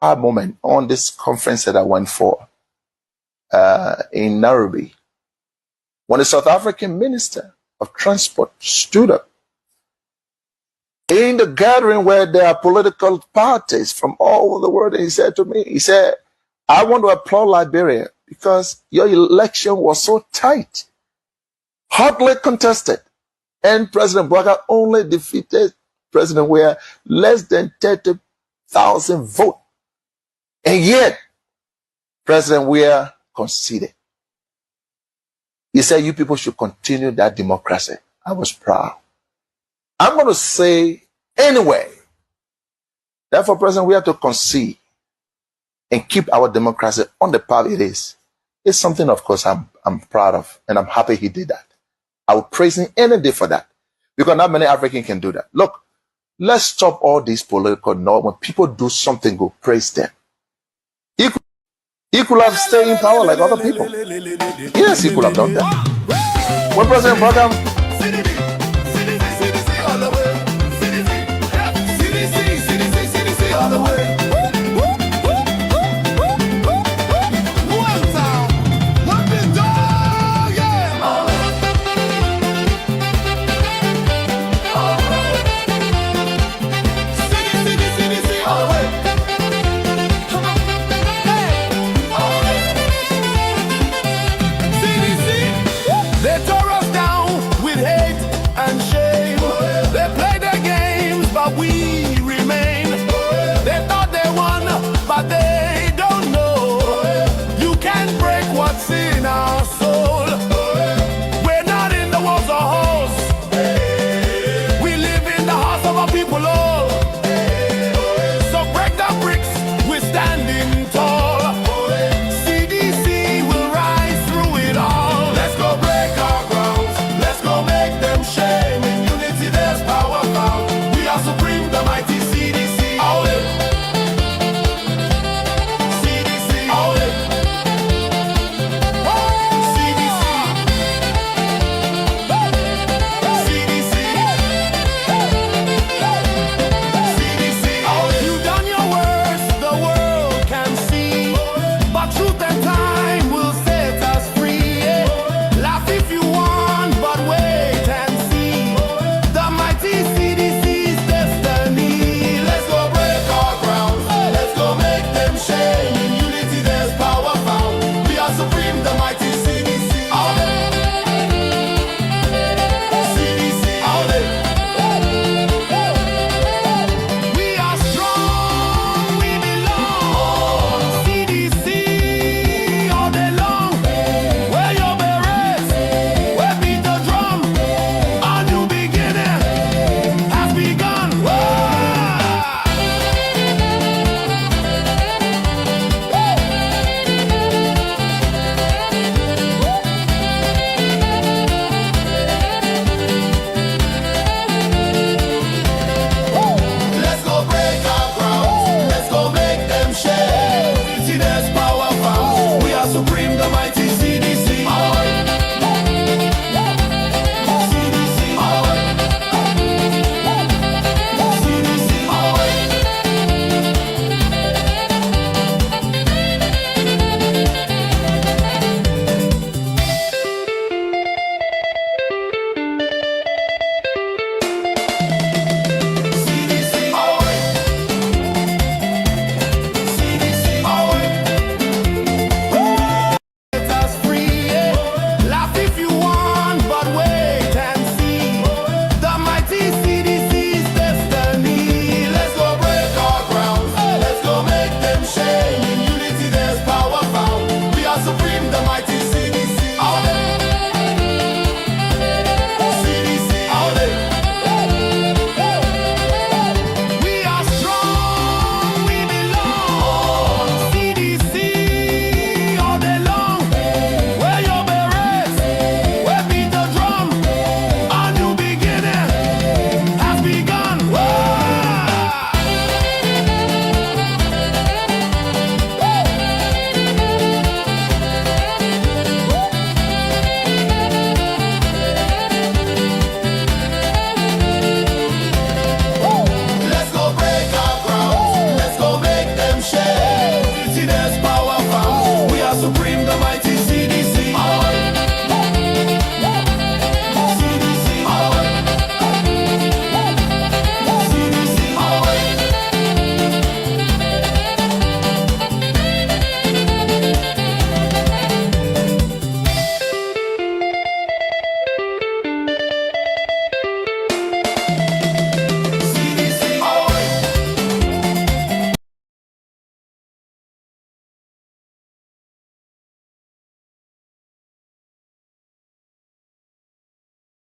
moment on this conference that I went for in Nairobi, when the South African Minister of Transport stood up in the gathering where there are political parties from all over the world, and he said to me, he said, I want to applaud Liberia because your election was so tight, hotly contested, and President Bouaga only defeated President Weah less than 30,000 votes. And yet, President Weah conceded. He said, you people should continue that democracy. I was proud. I'm going to say anyway, therefore, President, we have to concede and keep our democracy on the path it is. It's something, of course, I'm proud of, and I'm happy he did that. I will praise him any day for that, because not many Africans can do that. Look, let's stop all these political noise. When people do something good, praise them. He could have stayed in power like other people. Yes, he could have done that. When President Bouaga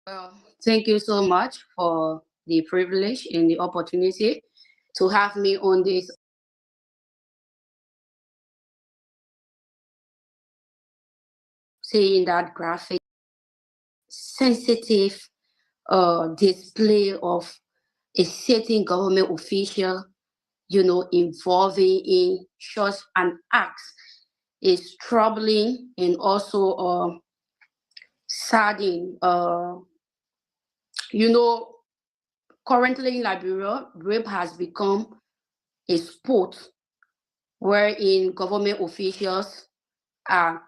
Well, thank you so much for the privilege and the opportunity to have me on this saying that graphic sensitive display of a certain government official, involving in such an act is troubling and also saddening. You know, currently in Liberia, rape has become a sport wherein government officials are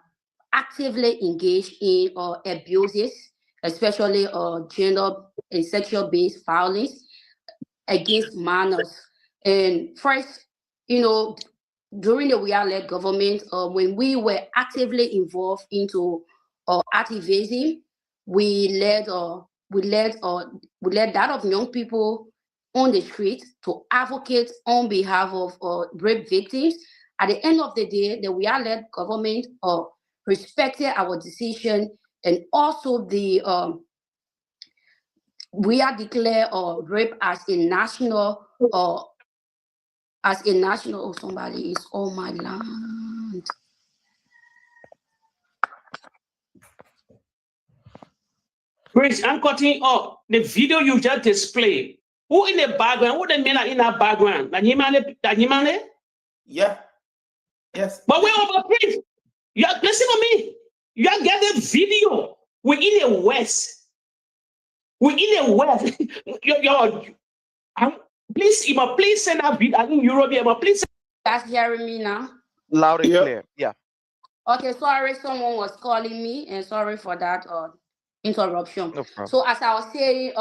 actively engaged in abuses, especially gender and sexual based violence against minors. And first, you know, during the we-led government, when we were actively involved into activism, we led we led we led that of young people on the street to advocate on behalf of rape victims. At the end of the day, the we-led government respected our decision, and also the we are declared rape as a national oh, somebody is on my land. Grace, I'm cutting off the video you just displayed. Who in the background? Who the men are in that background? Yeah. Yes. But we're over, please. You are listen to me. You are getting video. We're in the West. We're in the West. Please send that video. I think Europe, please. You guys hearing me now? Loud and clear. Yeah. Okay, sorry, someone was calling me, and sorry for that interruption. No problem. So as I was saying,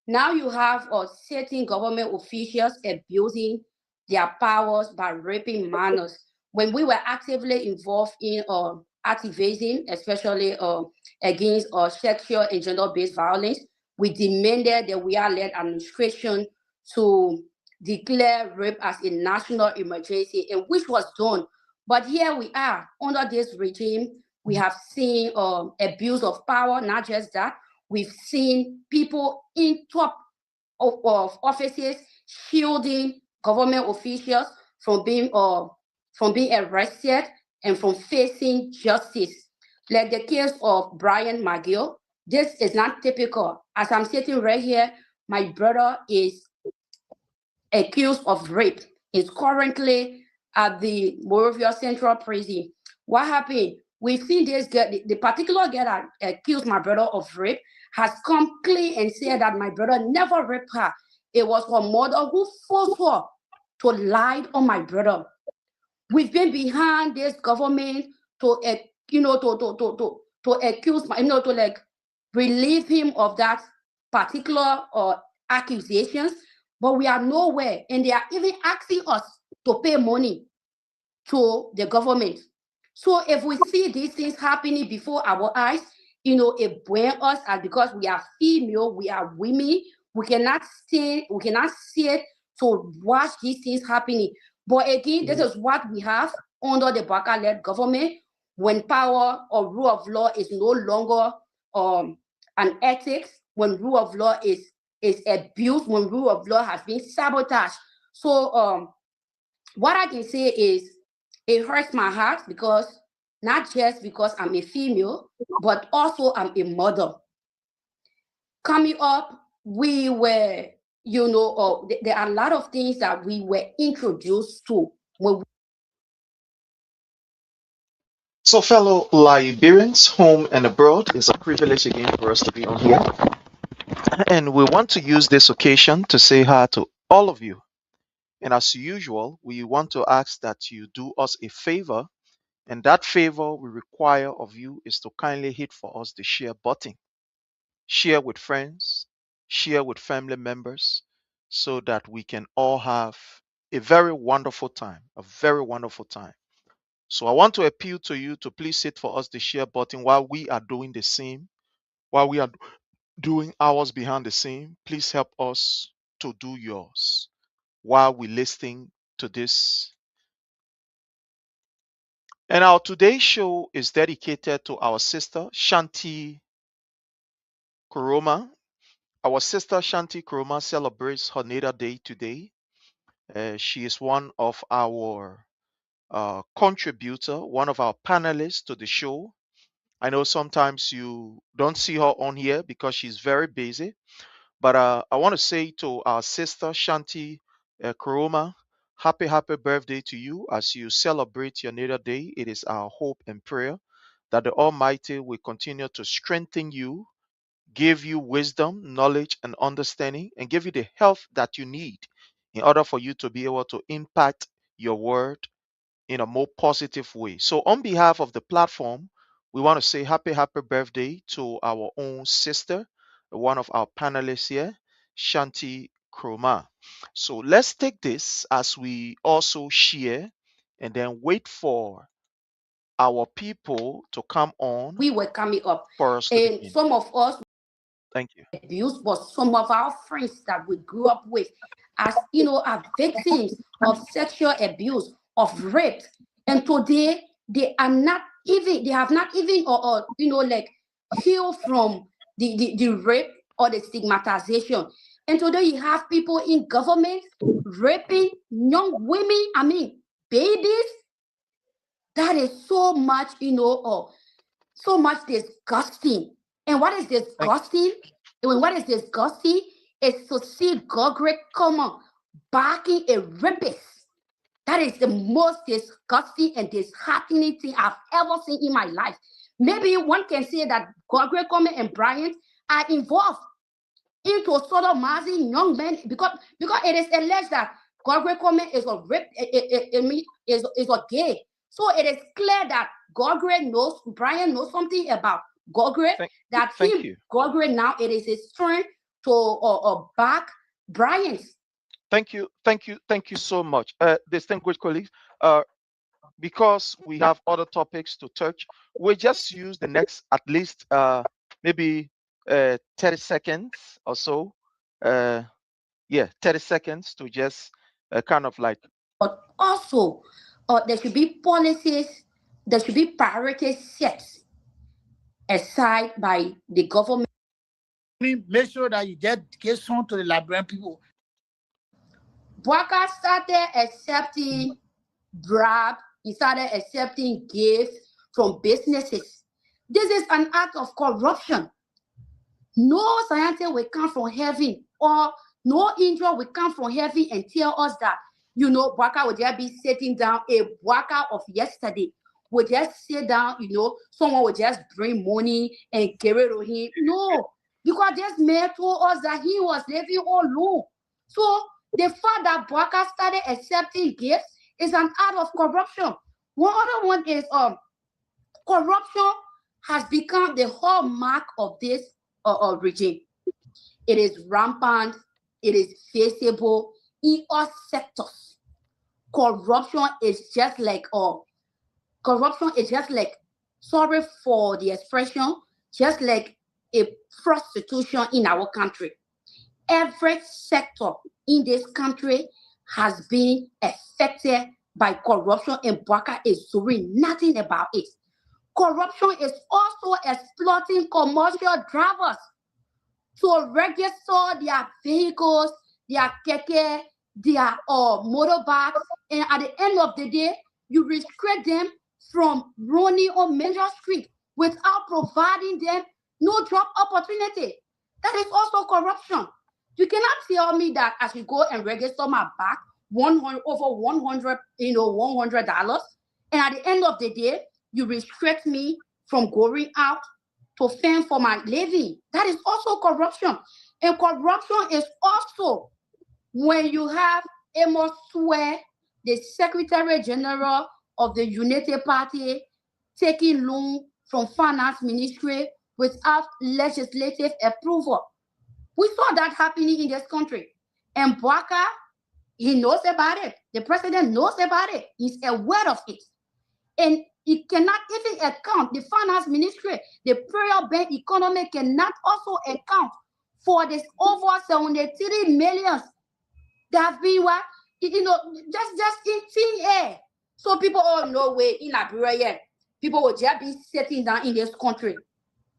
now you have certain government officials abusing their powers by raping minors. When we were actively involved in activism, especially against sexual and gender-based violence, we demanded that we are led administration to declare rape as a national emergency, and which was done. But here we are under this regime. We have seen abuse of power. Not just that, we've seen people in top of offices shielding government officials from being arrested and from facing justice. Like the case of Brian McGill, this is not typical. As I'm sitting right here, my brother is accused of rape. He's currently at the Morovia Central Prison. What happened? We've seen this girl, the particular girl that accused my brother of rape, has come clean and said that my brother never raped her. It was her mother who forced her to lie on my brother. We've been behind this government to accuse my, to like relieve him of that particular accusations, but we are nowhere, and they are even asking us to pay money to the government. So if we see these things happening before our eyes, it burns us, and because we are female, we are women, we cannot see it to watch these things happening. But again, this is what we have under the Baka-led government when power or rule of law is no longer an ethics, when rule of law is abused, when rule of law has been sabotaged. So what I can say is it hurts my heart, because not just because I'm a female, but also I'm a mother. Coming up, we were, there are a lot of things that we were introduced to when we. So, fellow Liberians, home and abroad, it's a privilege again for us to be on here. And we want to use this occasion to say hi to all of you. And as usual, we want to ask that you do us a favor. And that favor we require of you is to kindly hit for us the share button. Share with friends, share with family members, so that we can all have a very wonderful time, a very wonderful time. So I want to appeal to you to please hit for us the share button while we are doing the same, while we are doing ours behind the scene. Please help us to do yours while we listening to this. And our today's show is dedicated to our sister Shanti Kuroma. Our sister Shanti Kuroma celebrates her natal day today. She is one of our contributor, one of our panelists to the show. I know sometimes you don't see her on here because she's very busy, but I want to say to our sister Shanti Kuroma, happy birthday to you as you celebrate your natal day. It is our hope and prayer that the Almighty will continue to strengthen you, give you wisdom, knowledge, and understanding, and give you the health that you need in order for you to be able to impact your word in a more positive way. So, on behalf of the platform, we want to say happy birthday to our own sister, one of our panelists here, Shanti Kroma. So, let's take this as we also share and then wait for our people to come on We were coming up, for us to and begin. some of us Thank you. abused, but some of our friends that we grew up with, as you know, are victims of sexual abuse, of rape, and today they are not even, they have not even, or you know, like healed from the rape or the stigmatization. And today you have people in government raping young women, I mean, babies. That is so much, you know, so much disgusting. And what is disgusting? What is disgusting is to see Gogrick come on backing a rapist. That is the most disgusting and disheartening thing I've ever seen in my life. Maybe one can say that Gogrick Coleman and Bryant are involved into sodomizing young men because it is alleged that Gogrick Coleman is a rape, is a gay. So it is clear that Gogrick knows, Brian knows something about Gogrick, that him, Gogrick now it is his turn to back Brian's. Thank you so much, distinguished colleagues. Because we have other topics to touch, we'll just use the next at least maybe 30 seconds or so. 30 seconds to just kind of like. But also, there should be policies, there should be priorities set aside by the government. Make sure that you get some to the Liberian people. Bwaka started accepting bribe, he started accepting gifts from businesses. This is an act of corruption. No scientist will come from heaven, or no angel will come from heaven and tell us that, you know, Bwaka would just be sitting down. A Bwaka of yesterday would just sit down, you know, someone would just bring money and give it to him. No, because this man told us that he was living alone. So the fact that Bwaka started accepting gifts is an act of corruption. One other one is corruption has become the hallmark of this regime. It is rampant. It is visible in all sectors. Corruption is just like sorry for the expression, just like a prostitution in our country. Every sector in this country has been affected by corruption, and Bwaka is doing nothing about it. Corruption is also exploiting commercial drivers to register their vehicles, their keke, their motorbikes, and at the end of the day, you restrict them from running on major street without providing them no job opportunity. That is also corruption. You cannot tell me that as you go and register my bike, over $100, $100, and at the end of the day, you restrict me from going out to fend for my living. That is also corruption. And corruption is also when you have Amos Swear, the Secretary General of the United Party, taking loan from Finance Ministry without legislative approval. We saw that happening in this country. And Bwaka, he knows about it. The president knows about it. He's aware of it. And it cannot even account, the Finance Ministry, the Imperial Bank economy cannot also account for this over 73 million that have been, just in thin air. So people all know way in Liberia, people will just be sitting down in this country.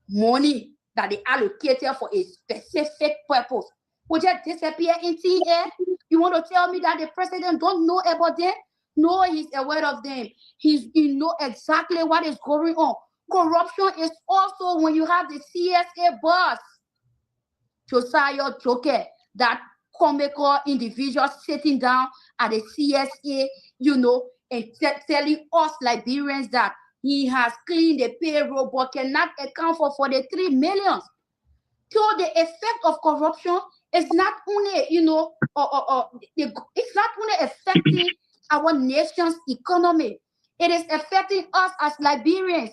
Money that they allocated for a specific purpose will just disappear in thin air? You want to tell me that the president don't know about them? No, he's aware of them. He know exactly what is going on. Corruption is also when you have the CSA boss, Josiah Joker, that comical individual sitting down at the CSA, and telling us Liberians that he has cleaned the payroll but cannot account for the 3 million. So the effect of corruption is not only, it's not only affecting our nation's economy, it is affecting us as Liberians.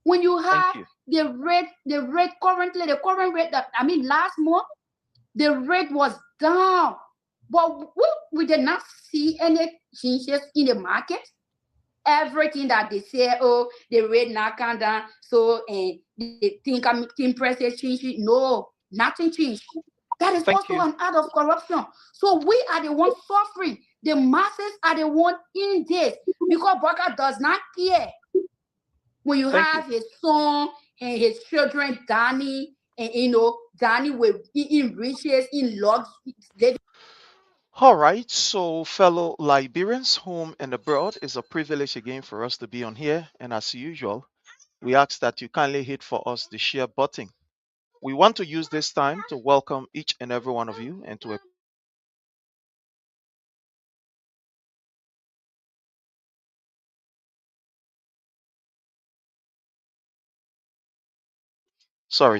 When you have the current rate that, last month, the rate was down, but we did not see any changes in the market. Everything that they say, oh, the rate not come down, so they think prices changing. No, nothing changed. That is also an act of corruption. So we are the ones suffering. The masses are the ones in this, because Baka does not care. When you have his son and his children, Danny, and Danny will be in riches, in luxury. All right, so fellow Liberians, home and abroad, it's a privilege again for us to be on here. And as usual, we ask that you kindly hit for us the share button. We want to use this time to welcome each and every one of you and to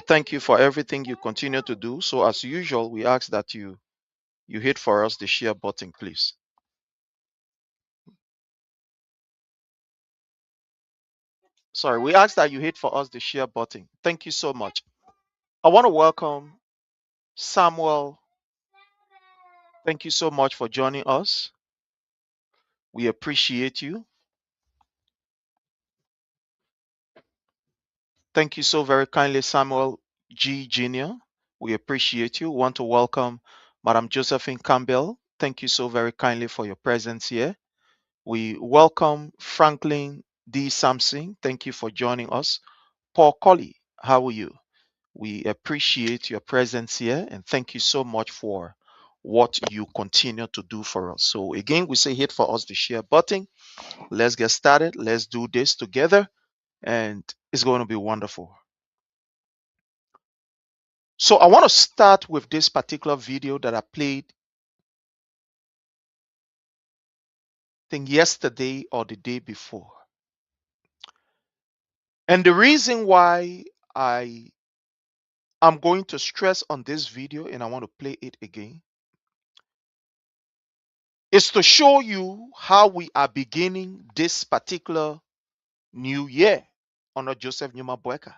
thank you for everything you continue to do. So as usual, we ask that you hit for us the share button, please. We ask that you hit for us the share button. Thank you so much. I want to welcome Samuel. Thank you so much for joining us. We appreciate you. Thank you so very kindly, Samuel G. Jr. We appreciate you. Want to welcome Madam Josephine Campbell. Thank you so very kindly for your presence here. We welcome Franklin D. Sampson. Thank you for joining us. Paul Colley, how are you? We appreciate your presence here and thank you so much for what you continue to do for us. So again, we say hit for us the share button. Let's get started. Let's do this together and it's going to be wonderful. So I want to start with this particular video that I played, I think yesterday or the day before. And the reason why I am going to stress on this video and I want to play it again is to show you how we are beginning this particular new year under Joseph Numa Boeka.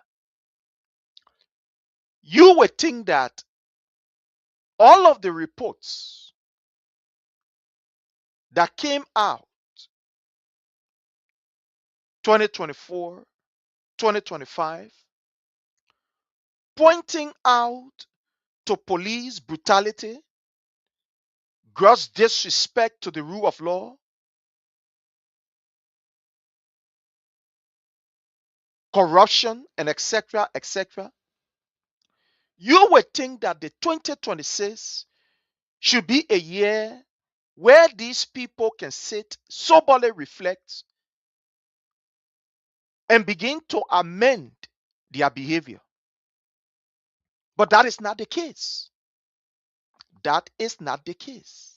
You would think that all of the reports that came out 2024, 2025, pointing out to police brutality, gross disrespect to the rule of law, corruption, and etc., etc., you would think that the 2026 should be a year where these people can sit, soberly reflect, and begin to amend their behavior. But that is not the case. That is not the case.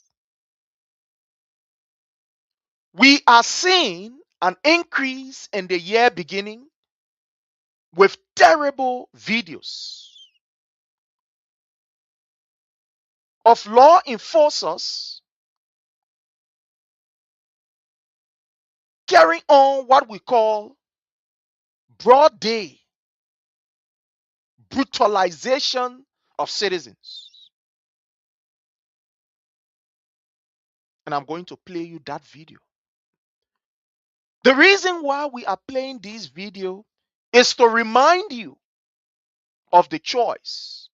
We are seeing an increase in the year beginning with terrible videos of law enforcers carrying on what we call broad day brutalization of citizens. And I'm going to play you that video. The reason why we are playing this video is to remind you of the choice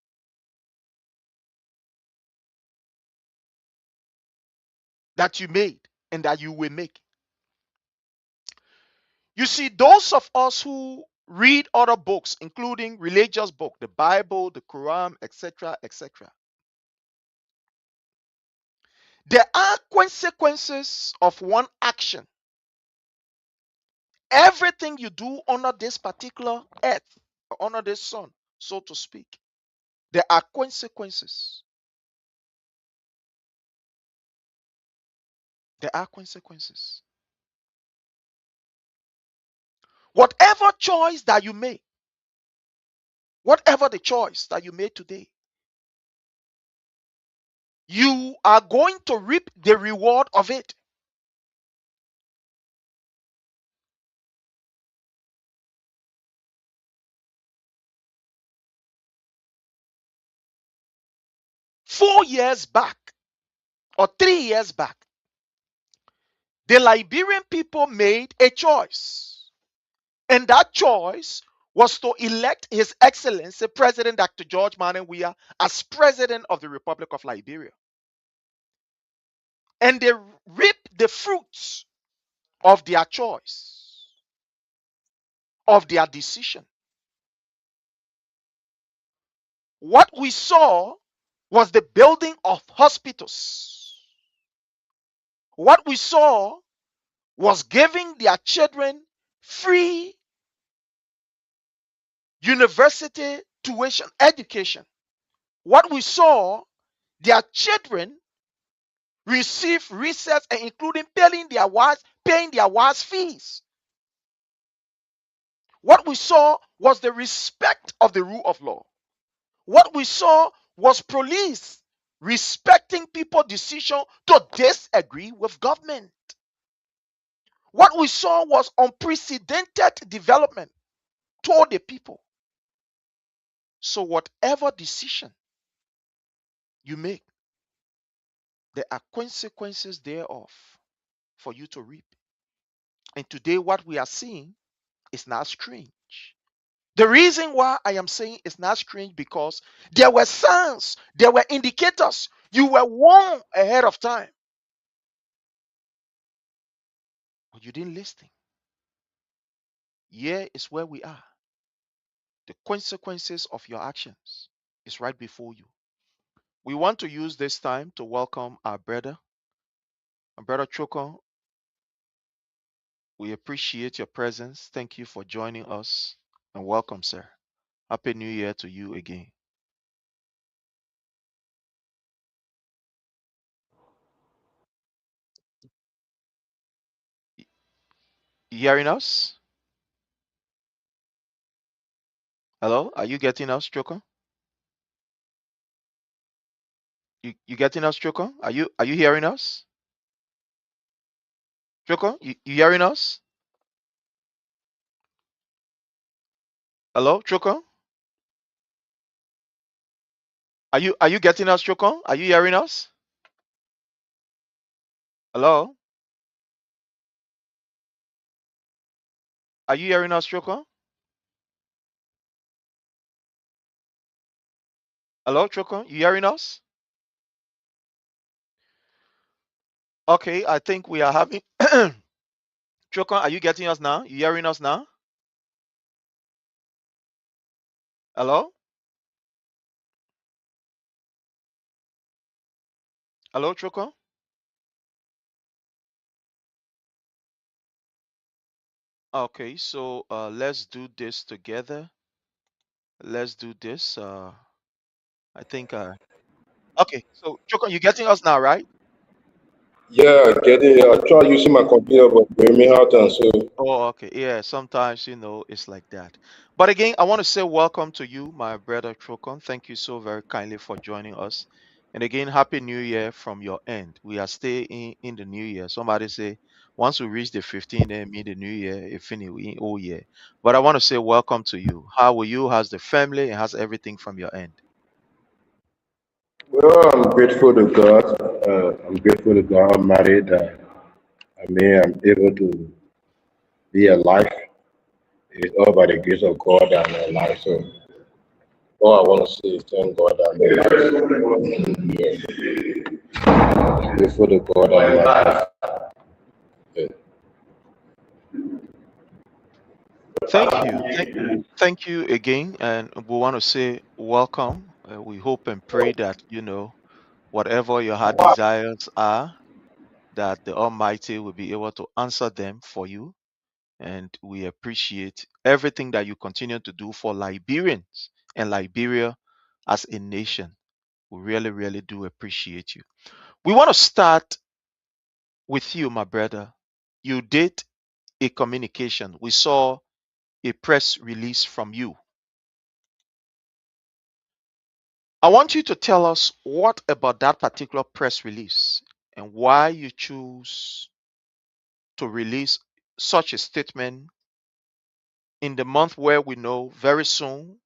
that you made and that you will make. You see, those of us who Read other books, including religious books, the Bible, the Quran, etc., etc. There are consequences of one action. Everything you do under this particular earth, or under this sun, so to speak, there are consequences. There are consequences. Whatever choice that you make, whatever the choice that you made today, you are going to reap the reward of it. Four years back, or 3 years back, the Liberian people made a choice. And that choice was to elect His Excellency President Dr. George Manneh Weah as President of the Republic of Liberia. And they reaped the fruits of their choice, of their decision. What we saw was the building of hospitals. What we saw was giving their children free university tuition education. What we saw, their children receive research and including paying their wives fees. What we saw was the respect of the rule of law. What we saw was police respecting people's decision to disagree with government. What we saw was unprecedented development toward the people. So whatever decision you make, there are consequences thereof for you to reap. And today what we are seeing is not strange. The reason why I am saying it's not strange because there were signs, there were indicators. You were warned ahead of time. But you didn't listen. Here is where we are. The consequences of your actions is right before you. We want to use this time to welcome our brother Choko. We appreciate your presence. Thank you for joining us and welcome, sir. Happy New Year to you again. You hearing us? Hello? Are you getting us, Choko? You getting us, Choko? Are you hearing us? Choko, you hearing us? Hello, Choko? Are you getting us, Choko? Are you hearing us? Hello? Are you hearing us, Choko? Hello, Choko? You hearing us? Okay, I think we are having Choko, are you getting us now? You hearing us now? Hello? Hello, Choko? Okay, so let's do this together. Let's do this. I think okay, so Choko, you getting us now, right? Yeah, getting. I try using my computer, but bring me out and so. Oh, okay. Yeah, sometimes, it's like that. But again, I want to say welcome to you, my brother Chokon. Thank you so very kindly for joining us. And again, Happy New Year from your end. We are still in the new year. Somebody say, once we reach the 15th, then mean the new year, if finish we in old year. But I want to say welcome to you. How are you? How's the family? And how's everything from your end? Well, I'm grateful to God. I'm grateful to God. I'm married. I'm able to be alive. It's all by the grace of God and my life. So all I want to say is thank God I'm alive. Yeah. Grateful to God and my life. Yeah. Thank you. Thank you again. And we want to say welcome. We hope and pray that, whatever your heart desires are, that the Almighty will be able to answer them for you. And we appreciate everything that you continue to do for Liberians and Liberia as a nation. We really, really do appreciate you. We want to start with you, my brother. You did a communication. We saw a press release from you. I want you to tell us what about that particular press release and why you choose to release such a statement in the month where we know very soon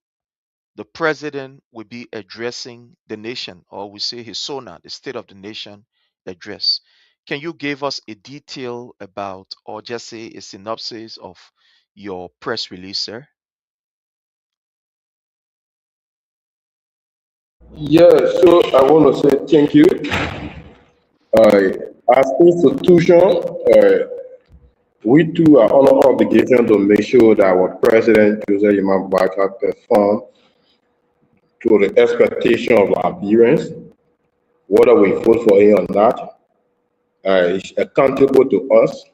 the president will be addressing the nation, or we say his SONA, the State of the Nation address. Can you give us a detail about, or just say a synopsis of your press release, sir? Yeah, so I want to say thank you. As institution, we too are on our obligation to make sure that our President Joseph Imam Baka perform to the expectation of Liberians, whether we vote for him or not. Is accountable to us,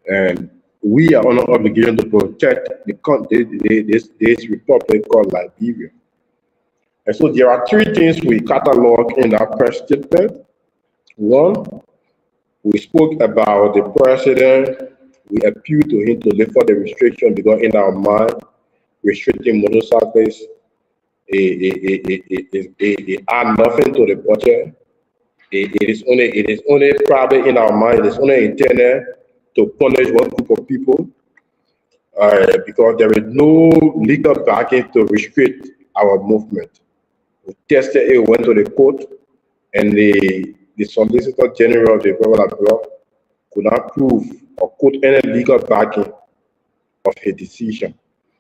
and we are on our obligation to protect this republic called Liberia. And so there are three things we catalog in our press statement. One, we spoke about the president. We appealed to him to lift up the restriction because in our mind, restricting motorcyclists add nothing to the budget. It is only probably in our mind. It is only intended to punish one group of people because there is no legal backing to restrict our movement. We tested it, went to the court, and the Solicitor General of the Republic of Law could not prove or quote any legal backing of his decision.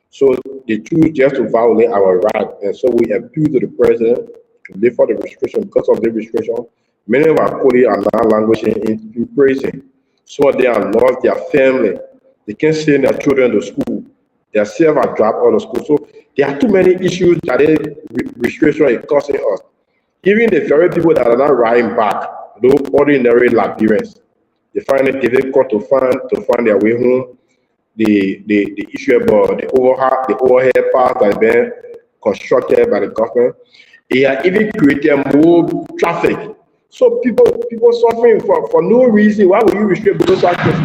So they choose just to violate our right, and so we appeal to the president to lift up the restriction. Because of the restriction, many of our colleagues are now languishing in prison. Some of them have lost their family. They can't send their children to school. Their self are dropped out of school. So there are too many issues that the restriction is causing us. Even the very people that are not writing back, those ordinary Liberians, they find it difficult to find their way home. The issue about the overhead path that has been constructed by the government, they are even creating more traffic. So people suffering for no reason. Why would you restrict motorcycles?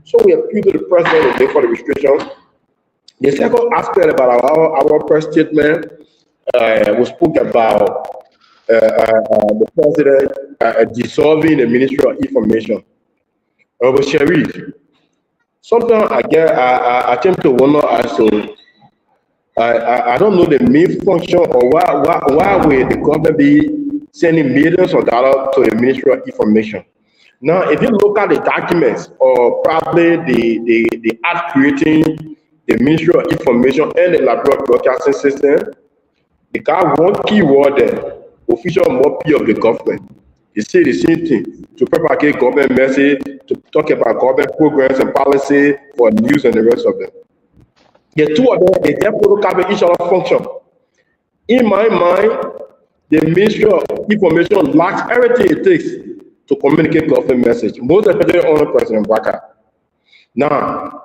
So we appeal to the president to make for the restrictions. The second aspect about our press statement, we spoke about the president dissolving the Ministry of Information. Sharif, sometimes I attempt to wonder as to I don't know the main function or why will the government be sending millions of dollars to the Ministry of Information. Now, if you look at the documents or probably the act creating the Ministry of Information and the Liberia Broadcasting System, they got one key word there, official mouthpiece of the government. They say the same thing, to propagate government message, to talk about government programs and policy for news and the rest of them. The two of them, they therefore have each other function. In my mind, the Ministry of Information lacks everything it takes to communicate government message, most especially on President Baka. Now,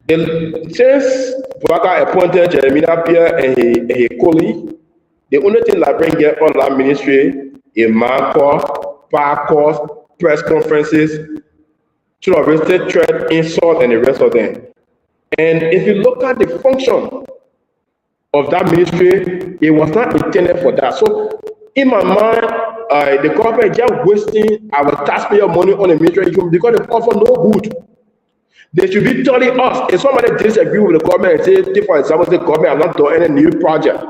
since Baka appointed Jeremy Pierre and his colleague, the only thing Liberians get on that ministry is man course, bar course, press conferences, terroristic threat, insult, and the rest of them. And if you look at the function of that ministry, it was not intended for that. So, in my mind, the government is just wasting our taxpayer money on the ministry because they offer no good. They should be telling us, if somebody disagree with the government and say, take for example, the government has not done any new project,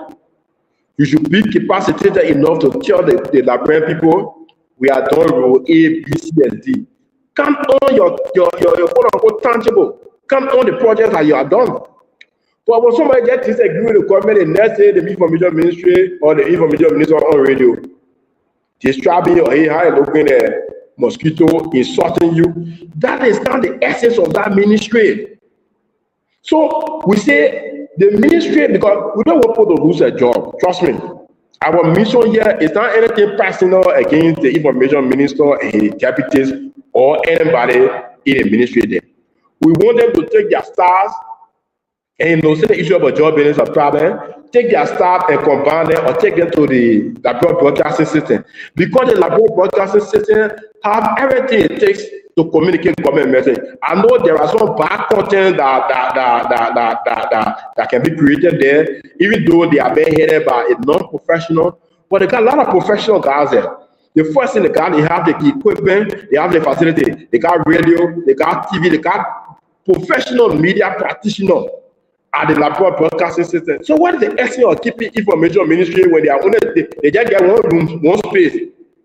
you should be capacitated enough to tell the Liberian people, we are done rule A, B, C, and D. Come on your quote-unquote tangible. Come on the projects that you are done. But when somebody just disagree with the government, and let's say the information ministry or the information minister on radio, describing or hey, how looking at mosquito, insulting you, that is not the essence of that ministry. So we say the ministry, because we don't want people to lose their job. Trust me. Our mission here is not anything personal against the information minister and his deputies or anybody in the ministry there. We want them to take their stars and say the issue of a job is a problem, take their staff and combine them or take them to the Liberia broadcasting system. Because the Liberia broadcasting system have everything it takes to communicate government message. I know there are some bad content that can be created there, even though they are being headed by a non-professional, but they got a lot of professional guys there. The first thing they got, they have the equipment, they have the facility, they got radio, they got TV, they got professional media practitioners at the Liberia broadcasting system. So what is the essence of keeping information ministry when they are only they just get one room, one space?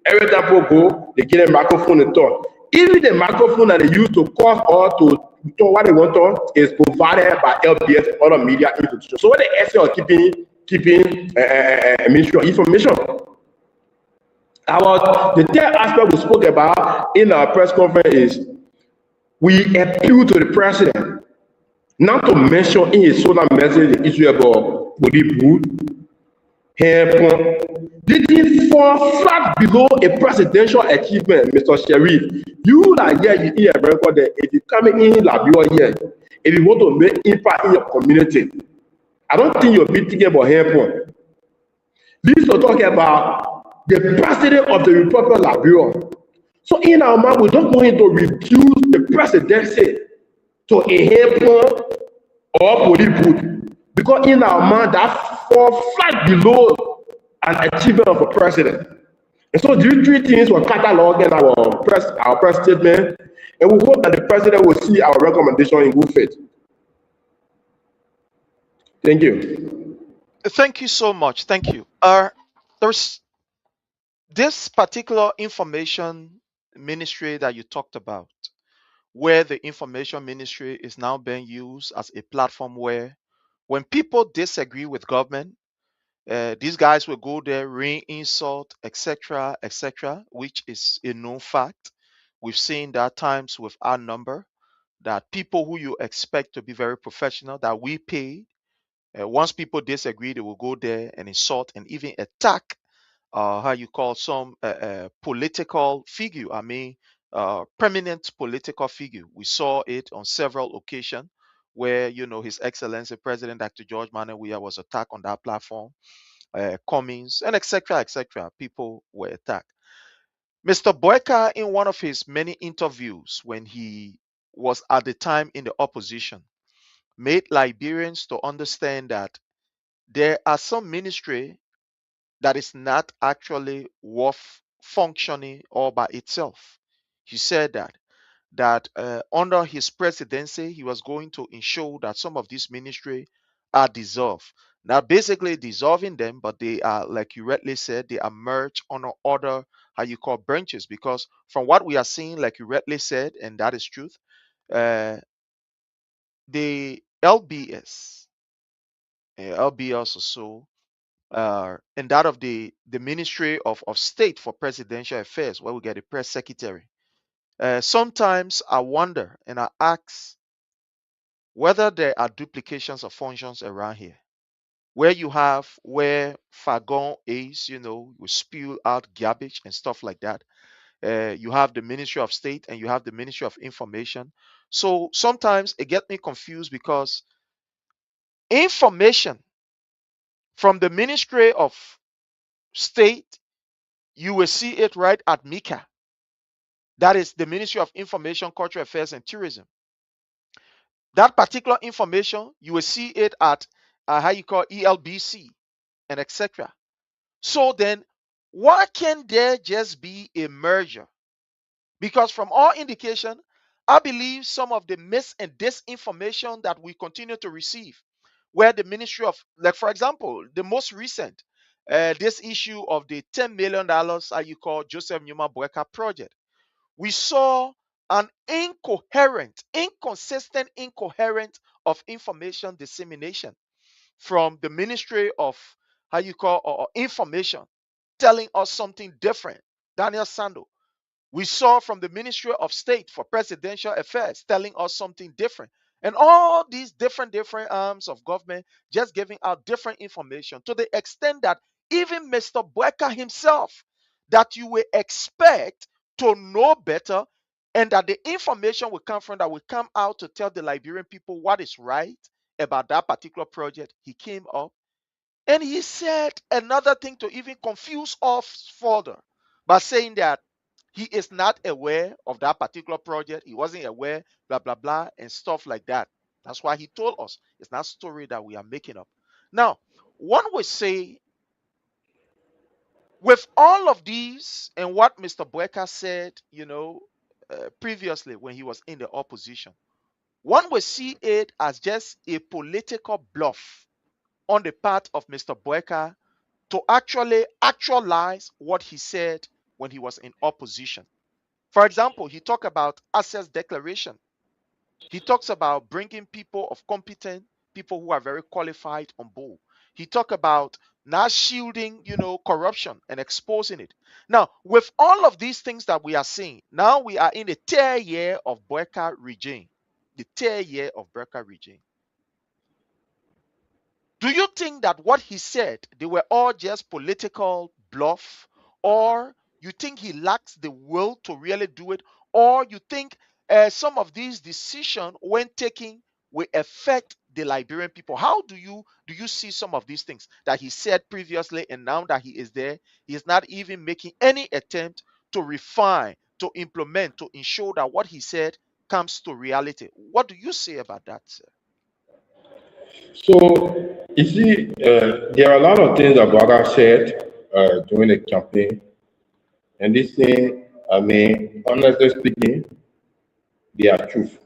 Every time people go, they get a microphone and talk. Even the microphone that they use to call or to talk what they want to talk is provided by LBS and other media institutions. So what is the essence of keeping ministry of information? The third aspect we spoke about in our press conference is we appeal to the president not to mention in his solar message the issue about Bollywood, didn't fall flat below a presidential achievement, Mr. Sharif. You are here in America, if you come in Liberia here, if you want to make impact in your community, I don't think you'll be thinking about hairpon. This is talking about the president of the Republic of Liberia. So in our mind, we don't want him to reduce the presidency to a hairpon or Bollywood, because in our mind that fall flat below an achievement of a president. And so these three things were cataloged in our press statement, and we hope that the president will see our recommendation in good faith. Thank you. Thank you so much. Thank you. There's this particular information ministry that you talked about, where the information ministry is now being used as a platform where when people disagree with government, these guys will go there, ring insult, etc., etc., which is a known fact. We've seen that times with our number, that people who you expect to be very professional, that we pay, once people disagree, they will go there and insult and even attack how you call some political figure. I mean, prominent political figure. We saw it on several occasions where, His Excellency President Dr. George Manuel was attacked on that platform, Cummings, and etc., etc. People were attacked. Mr. Boyka, in one of his many interviews when he was at the time in the opposition, made Liberians to understand that there are some ministry that is not actually worth functioning all by itself. He said that under his presidency, he was going to ensure that some of these ministry are dissolved. Now, basically dissolving them, but they are, like you rightly said, they are merged on other, how you call, branches. Because from what we are seeing, like you rightly said, and that is truth, the LBS, LBS also, and that of the Ministry of State for Presidential Affairs, where we get a press secretary. Sometimes I wonder and I ask whether there are duplications of functions around here. Where Fagon is, we spew out garbage and stuff like that. You have the Ministry of State and you have the Ministry of Information. So sometimes it gets me confused because information from the Ministry of State, you will see it right at MICA. That is the Ministry of Information, Cultural Affairs, and Tourism. That particular information, you will see it at how you call ELBC and etc. So then, why can't there just be a merger? Because from all indication, I believe some of the mis and disinformation that we continue to receive, where the Ministry of, like for example, the most recent, this issue of the $10 million, how you call Joseph Numa Boyka project, we saw an inconsistent of information dissemination from the Ministry of, how you call, or Information, telling us something different. Daniel Sando. We saw from the Ministry of State for Presidential Affairs telling us something different. And all these different arms of government just giving out different information to the extent that even Mr. Boyka himself, that you will expect to know better, and that the information will come from that will come out to tell the Liberian people what is right about that particular project. He came up and he said another thing to even confuse us further by saying that he is not aware of that particular project. He wasn't aware, blah, blah, blah, and stuff like that. That's why he told us it's not story that we are making up. Now, one would say, with all of these and what Mr. Boyka said, previously when he was in the opposition, one would see it as just a political bluff on the part of Mr. Boyka to actually actualize what he said when he was in opposition. For example, he talked about access declaration. He talks about bringing people of competent, people who are very qualified on board. He talked about not shielding, corruption and exposing it. Now, with all of these things that we are seeing, now we are in the third year of Boyka regime. The third year of Boyka regime. Do you think that what he said, they were all just political bluff, or you think he lacks the will to really do it, or you think some of these decisions when taken will affect the Liberian people? How do you see some of these things that he said previously, and now that he is there, he is not even making any attempt to refine, to implement, to ensure that what he said comes to reality? What do you say about that, sir? So, you see, there are a lot of things that Baga said during the campaign. And this thing, honestly speaking, they are truth.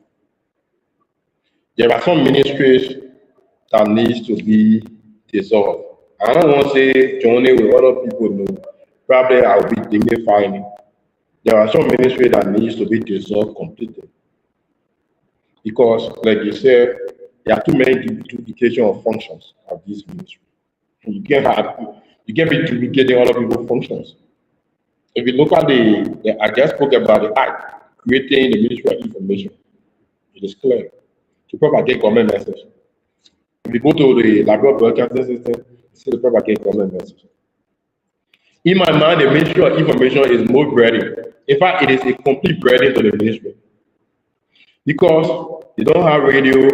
There are some ministries that needs to be dissolved. I don't want to say Johnny with other people know. Probably I'll be dignifying. There are some ministries that needs to be dissolved completely. Because, like you said, there are too many duplication of functions of this ministry. You can't be duplicating other people's functions. If you look at I just spoke about the act creating the Ministry of Information. It is clear to propagate government message. If you go to the Liberia broadcasting system, it's the propagate government message. In my mind, the Ministry of Information is more burden. In fact, it is a complete burden to the ministry because they don't have radio.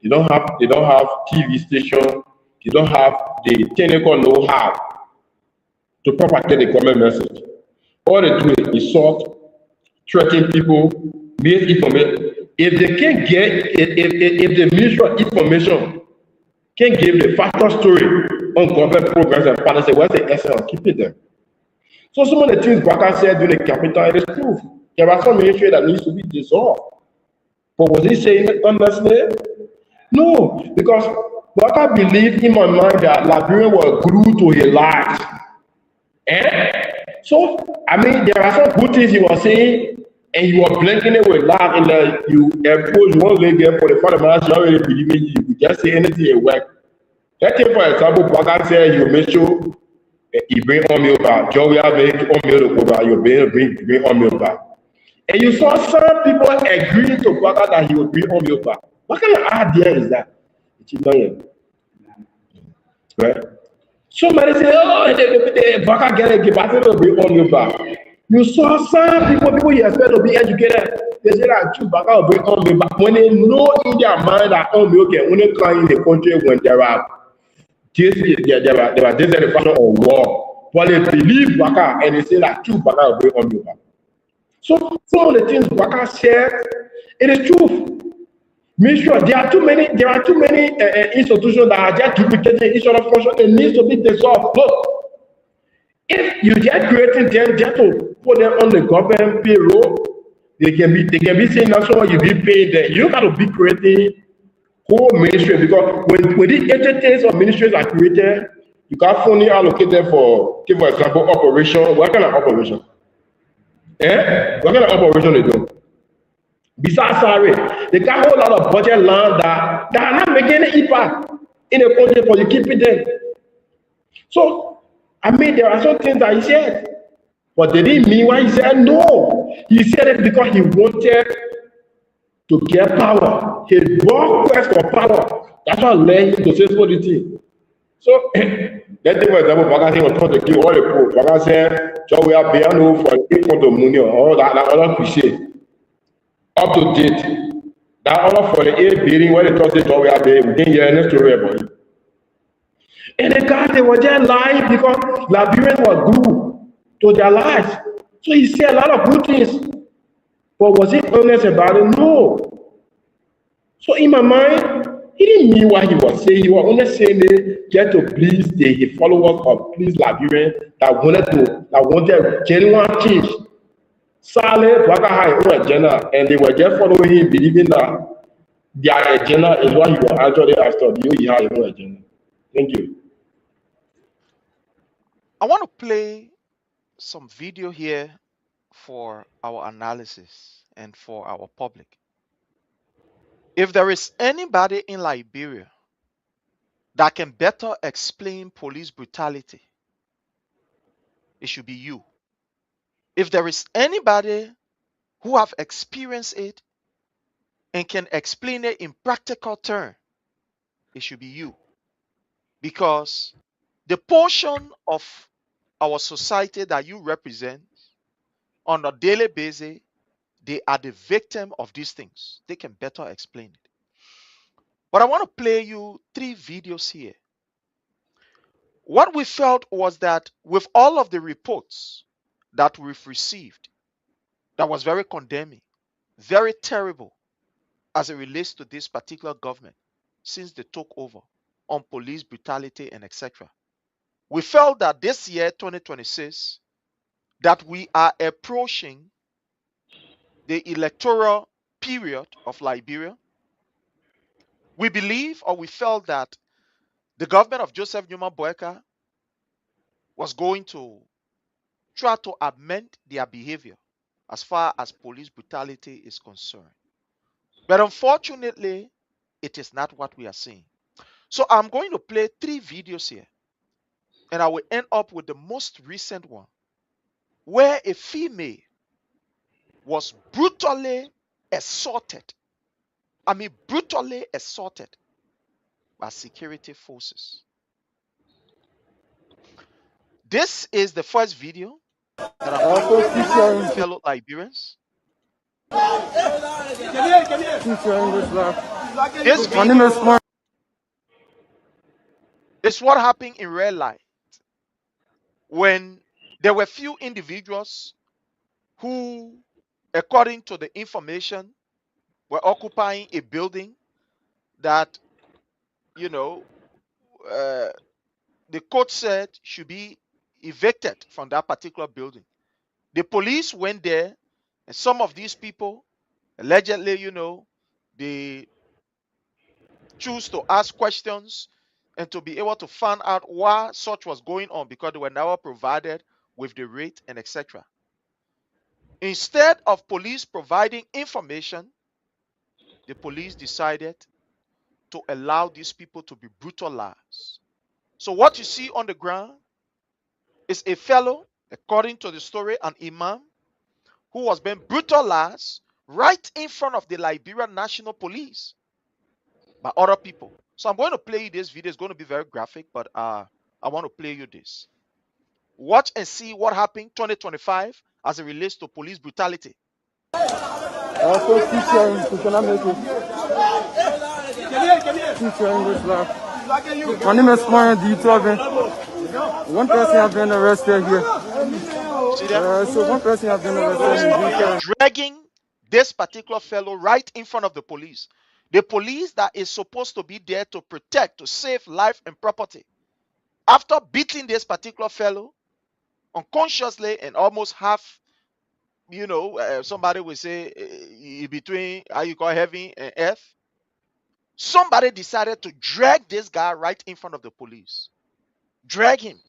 They don't have TV station. They don't have the technical know-how to propagate the government message. All they do is insult, threaten people, misinformation. If they can't get, if the Ministry of Information can give the factual story on government programs and policy, what's the essence of keeping them? So some of the things Baka said during the campaign, it is true. There are some ministries that needs to be dissolved. But was he saying it honestly? No, because Baka believed in my mind that Liberia was glued to his life. So, there are some good things he was saying, and you were blinking it with laugh, and you impose one leg for the father man, you already believe in you. You just say anything it work. Let's take for example, Baka said you make sure you bring on me back. Joe, we have been on me back. You bring on me back. And you saw some people agree to Baka that he would bring on me back. What kind of idea is that? It's not yet. Right? Somebody say, oh, the Baka get a gift, will bring on you back. You saw some people you expect to be educated. They say that Baka will bring on me back. When they know in their mind that on me can only come in the country when there are dissatisfaction or war. But they believe Baka and they say that Baka will bring on you back. So some of the things Baka said, it is true. Make sure there are too many institutions that are just duplicating each other's function. It needs to be dissolved. Look, if you just creating them just to put them on the government payroll, they can be saying that's why you be paying them. You got to be creating whole ministry, because when these entities or ministries are created, you can only allocate them for example, operation. What kind of operation? What kind of operation they do? Besides salary, they got a whole lot of budget land that are not making any impact in the country, but you keep it there. So, there are some things that he said, but they didn't mean what he said. No, he said it because he wanted to get power. His raw quest for power. That's what led him to say politics. So, let's take for example, Baka was trying to give all the poor. Baka said, so we are beyond for the infant of money, all that other cliche. Up to date. That all for the air building, when they talk to we are there, we didn't hear any story about it. And the guys, they were just lying because Liberians were glued to their lives. So he said a lot of good things. But was he honest about it? No. So in my mind, he didn't mean what he was saying. He was only saying it just to please the followers of please Liberians that wanted genuine change. Saleh Baka had his own agenda, and they were just following him, believing that their agenda is what he was actually after. He had his own agenda. Thank you. I want to play some video here for our analysis and for our public. If there is anybody in Liberia that can better explain police brutality, it should be you. If there is anybody who have experienced it and can explain it in practical terms, it should be you. Because the portion of our society that you represent on a daily basis, they are the victim of these things. They can better explain it. But I want to play you 3 videos here. What we felt was that with all of the reports that we've received, that was very condemning, very terrible as it relates to this particular government since they took over on police brutality and etc. We felt that this year, 2026, that we are approaching the electoral period of Liberia. We believe, or we felt, that the government of Joseph Numa Boyka was going to try to amend their behavior as far as police brutality is concerned. But unfortunately, it is not what we are seeing. So I'm going to play 3 videos here, and I will end up with the most recent one, where a female was brutally assaulted. I mean, brutally assaulted by security forces. This is the first video that I'm going to share with fellow Liberians. This video is what happened in real life when there were few individuals who, according to the information, were occupying a building that, the court said should be evicted from that particular building. The police went there, and some of these people, allegedly, they choose to ask questions and to be able to find out why such was going on, because they were never provided with the rate and etc. Instead of police providing information, the police decided to allow these people to be brutalized. So what you see on the ground is a fellow, according to the story, an imam, who was being brutalized right in front of the Liberian National Police by other people. So I'm going to play you this video. It's going to be very graphic, but I want to play you this. Watch and see what happened 2025 as it relates to police brutality. My name is Marion D12. One person has been arrested here. See that? So one person has been arrested. Dragging this particular fellow right in front of the police. The police that is supposed to be there to protect, to save life and property. After beating this particular fellow unconsciously and almost half, somebody will say between, how you call heaven and earth. Somebody decided to drag this guy right in front of the police. Drag him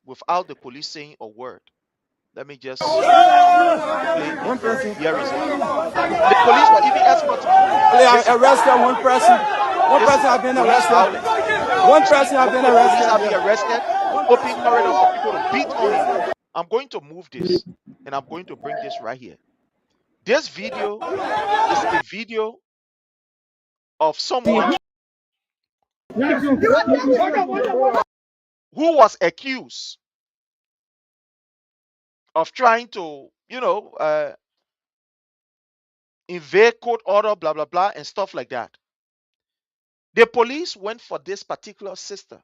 without the police saying a word. Let me just play. One person. Here is it. The police were even escorting. They arrested one person. One person has been arrested. One person has been arrested. Police have been arrested. Open corridor for people to beat on him. I'm going to move this, and I'm going to bring this right here. This video is a video of someone who was accused of trying to, invade court order, blah, blah, blah, and stuff like that. The police went for this particular sister,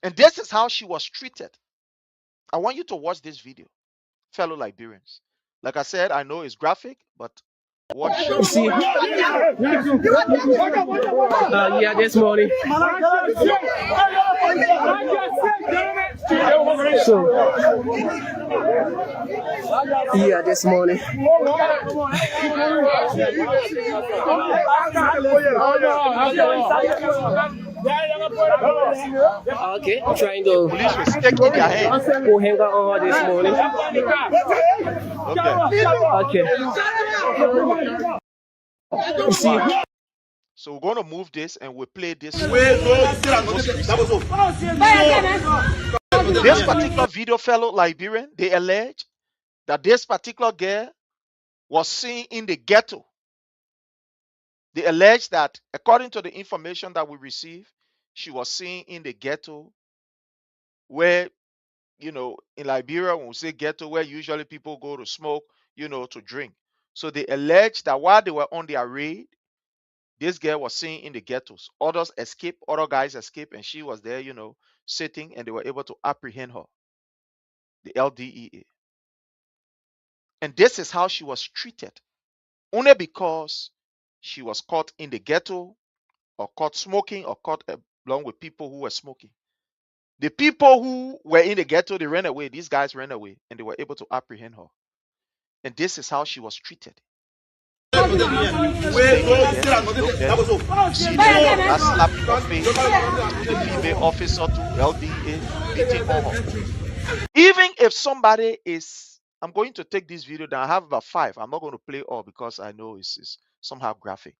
and this is how she was treated. I want you to watch this video, fellow Liberians. Like I said, I know it's graphic, but watch. You see, yeah, this morning. So, yeah, this morning. Okay, I'm trying to Police were sticking their head. go hang out on her this morning. Okay. You see. So we're going to move this and we'll play this. This particular video, fellow Liberian, they allege that this particular girl was seen in the ghetto. They allege that, according to the information that we received, she was seen in the ghetto where, in Liberia, when we say ghetto, where usually people go to smoke, to drink. So they allege that while they were on their raid, this girl was seen in the ghettos. Others escaped, other guys escaped, and she was there, sitting, and they were able to apprehend her, the LDEA. And this is how she was treated, only because she was caught in the ghetto, or caught smoking, or caught along with people who were smoking. The people who were in the ghetto, they ran away. These guys ran away, and they were able to apprehend her. And this is how she was treated. See that slapping her face to the female officer, to LDA, beating on her. Even if somebody is, I'm going to take this video down. I have about 5. I'm not going to play all because I know it's somehow graphic.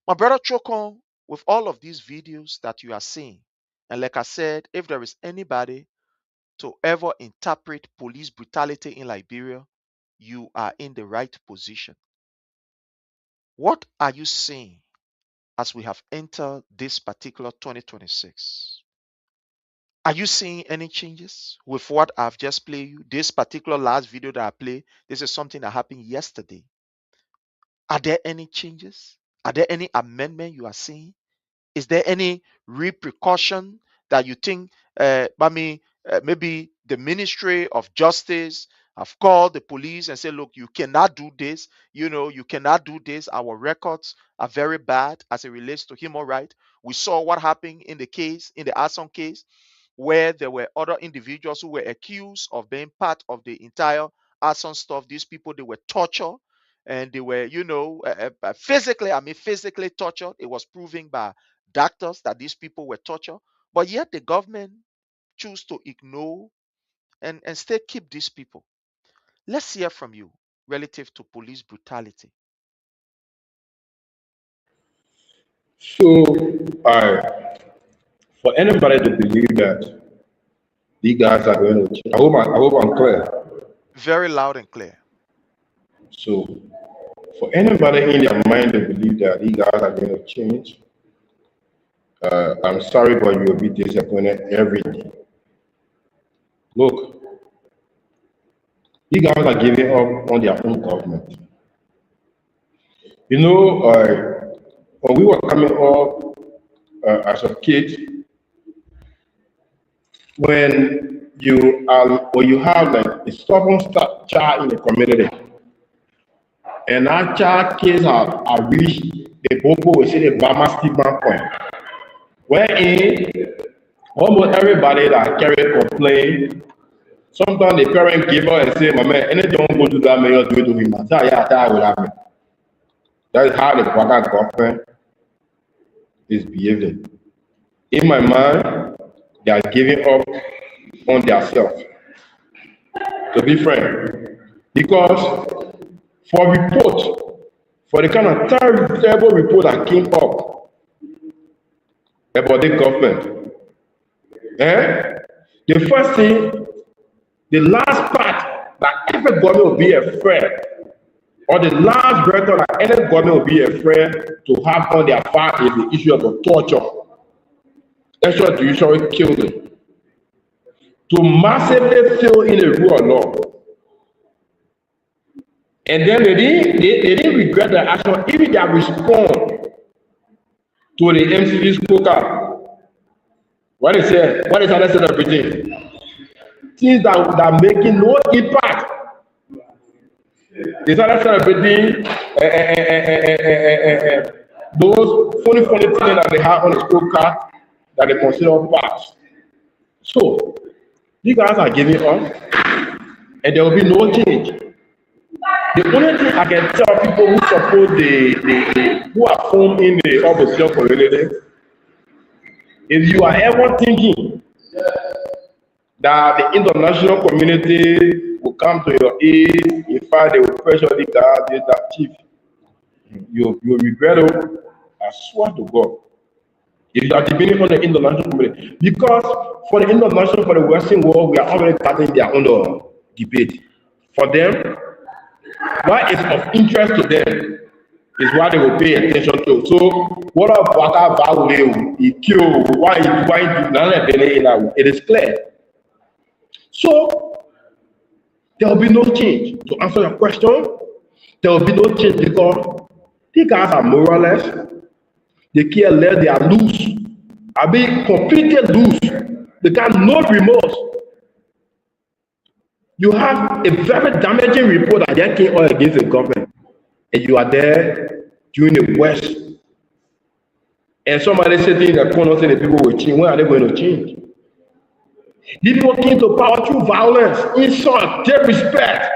My brother Chokon, with all of these videos that you are seeing, and like I said, if there is anybody to ever interpret police brutality in Liberia, you are in the right position. What are you seeing as we have entered this particular 2026? Are you seeing any changes with what I've just played you? This particular last video that I played, this is something that happened yesterday. Are there any changes? Are there any amendment you are seeing? Is there any repercussion that you think, maybe the Ministry of Justice have called the police and said, look, you cannot do this. You cannot do this. Our records are very bad as it relates to human rights. We saw what happened in the case, in the Arson case, where there were other individuals who were accused of being part of the entire Arson stuff. These people, they were tortured, and they were, physically tortured. It was proven by doctors that these people were tortured, but yet the government choose to ignore and still keep these people. Let's hear from you relative to police brutality. So, for anybody to believe that these guys are going to change, I hope I'm clear. Very loud and clear. So, for anybody in their mind to believe that these guys are going to change, I'm sorry, but you will be disappointed every day. Look, these guys are giving up on their own government. When we were coming up as a kid, when you have like a stubborn child in the community, and that child kids are reached the Bobo, we say the Bama stigma point, wherein almost everybody that carry complaint, sometimes the parent give up and say, my man, anything go to that man, do it to him. That is how the Baka government is behaving. In my mind, they are giving up on themselves. To be frank, because for the kind of terrible report that came up about the government, the first thing, the last part that everybody will be afraid Or the last record that any government will be afraid to have on their file is the issue of the torture. Extrajudicial killing. To massively fill in a rule of law. And then they didn't regret the action, even their response to the MCV scorecard. What is it? What is that celebrating? Things that are making no impact. They started celebrating those funny things that they have on the scorecard that they consider pass. So, these guys are giving up, and there will be no change. The only thing I can tell people who support who are formed in the opposition community, if you are ever thinking that the international community will come to your aid, in fact, they will pressure the guy, that chief, you regret it. I swear to God. If you are debating on the international community, because for the international, for the Western world, we are already starting their own debate. For them, what is of interest to them is what they will pay attention to. So, what about value? He killed, why do none of it? It is clear. So, there will be no change. To answer your question, there will be no change because these guys are moralist. They care less, they are loose. I mean, completely loose. They got no remorse. You have a very damaging report that they came all against the government, and you are there doing the worst. And somebody sitting in the corner saying the people will change. When are they going to change? These people came to power through violence, insult, disrespect,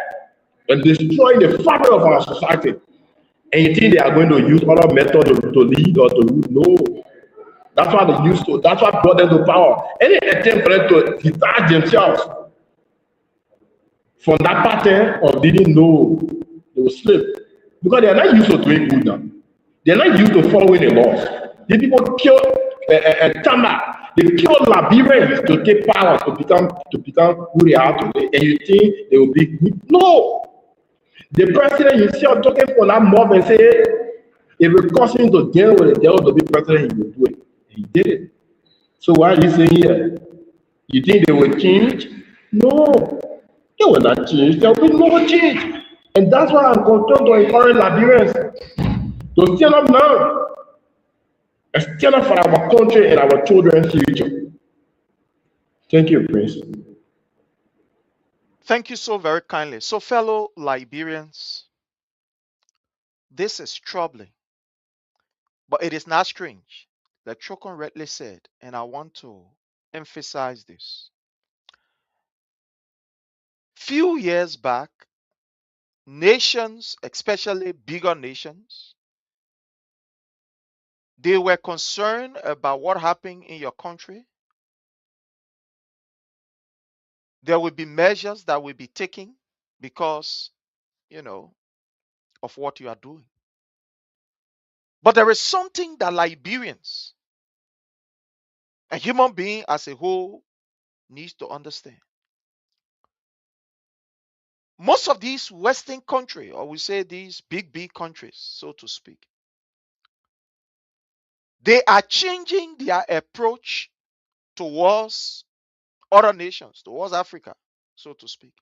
and destroying the fabric of our society. And you think they are going to use other methods to lead or to rule? No. That's what they used to. That's what brought them to power. Any attempt for them to detach themselves from that pattern or didn't know, they will slip. Because they are not used to doing good now. They are not used to following the laws. These people kill Tama. They kill Liberians to take power, to become who they are today. And you think they will be good? No. The president himself talking for that mob and say, if it costs him to deal with the devil to be president, he will do it. He did it. So why are you saying here? You think they will change? No. They will not change. There will be no change. And that's why I'm concerned to encourage Liberians to stand up now and stand up for our country and our children's future. Thank you, Prince. Thank you so very kindly. So, fellow Liberians, this is troubling, but it is not strange. Like Chokon rightly said, and I want to emphasize this. Few years back, nations, especially bigger nations, they were concerned about what happened in your country. There will be measures that will be taken because, of what you are doing. But there is something that Liberians, a human being as a whole, needs to understand. Most of these Western countries, or we say these big countries, so to speak, they are changing their approach towards other nations, towards Africa, so to speak.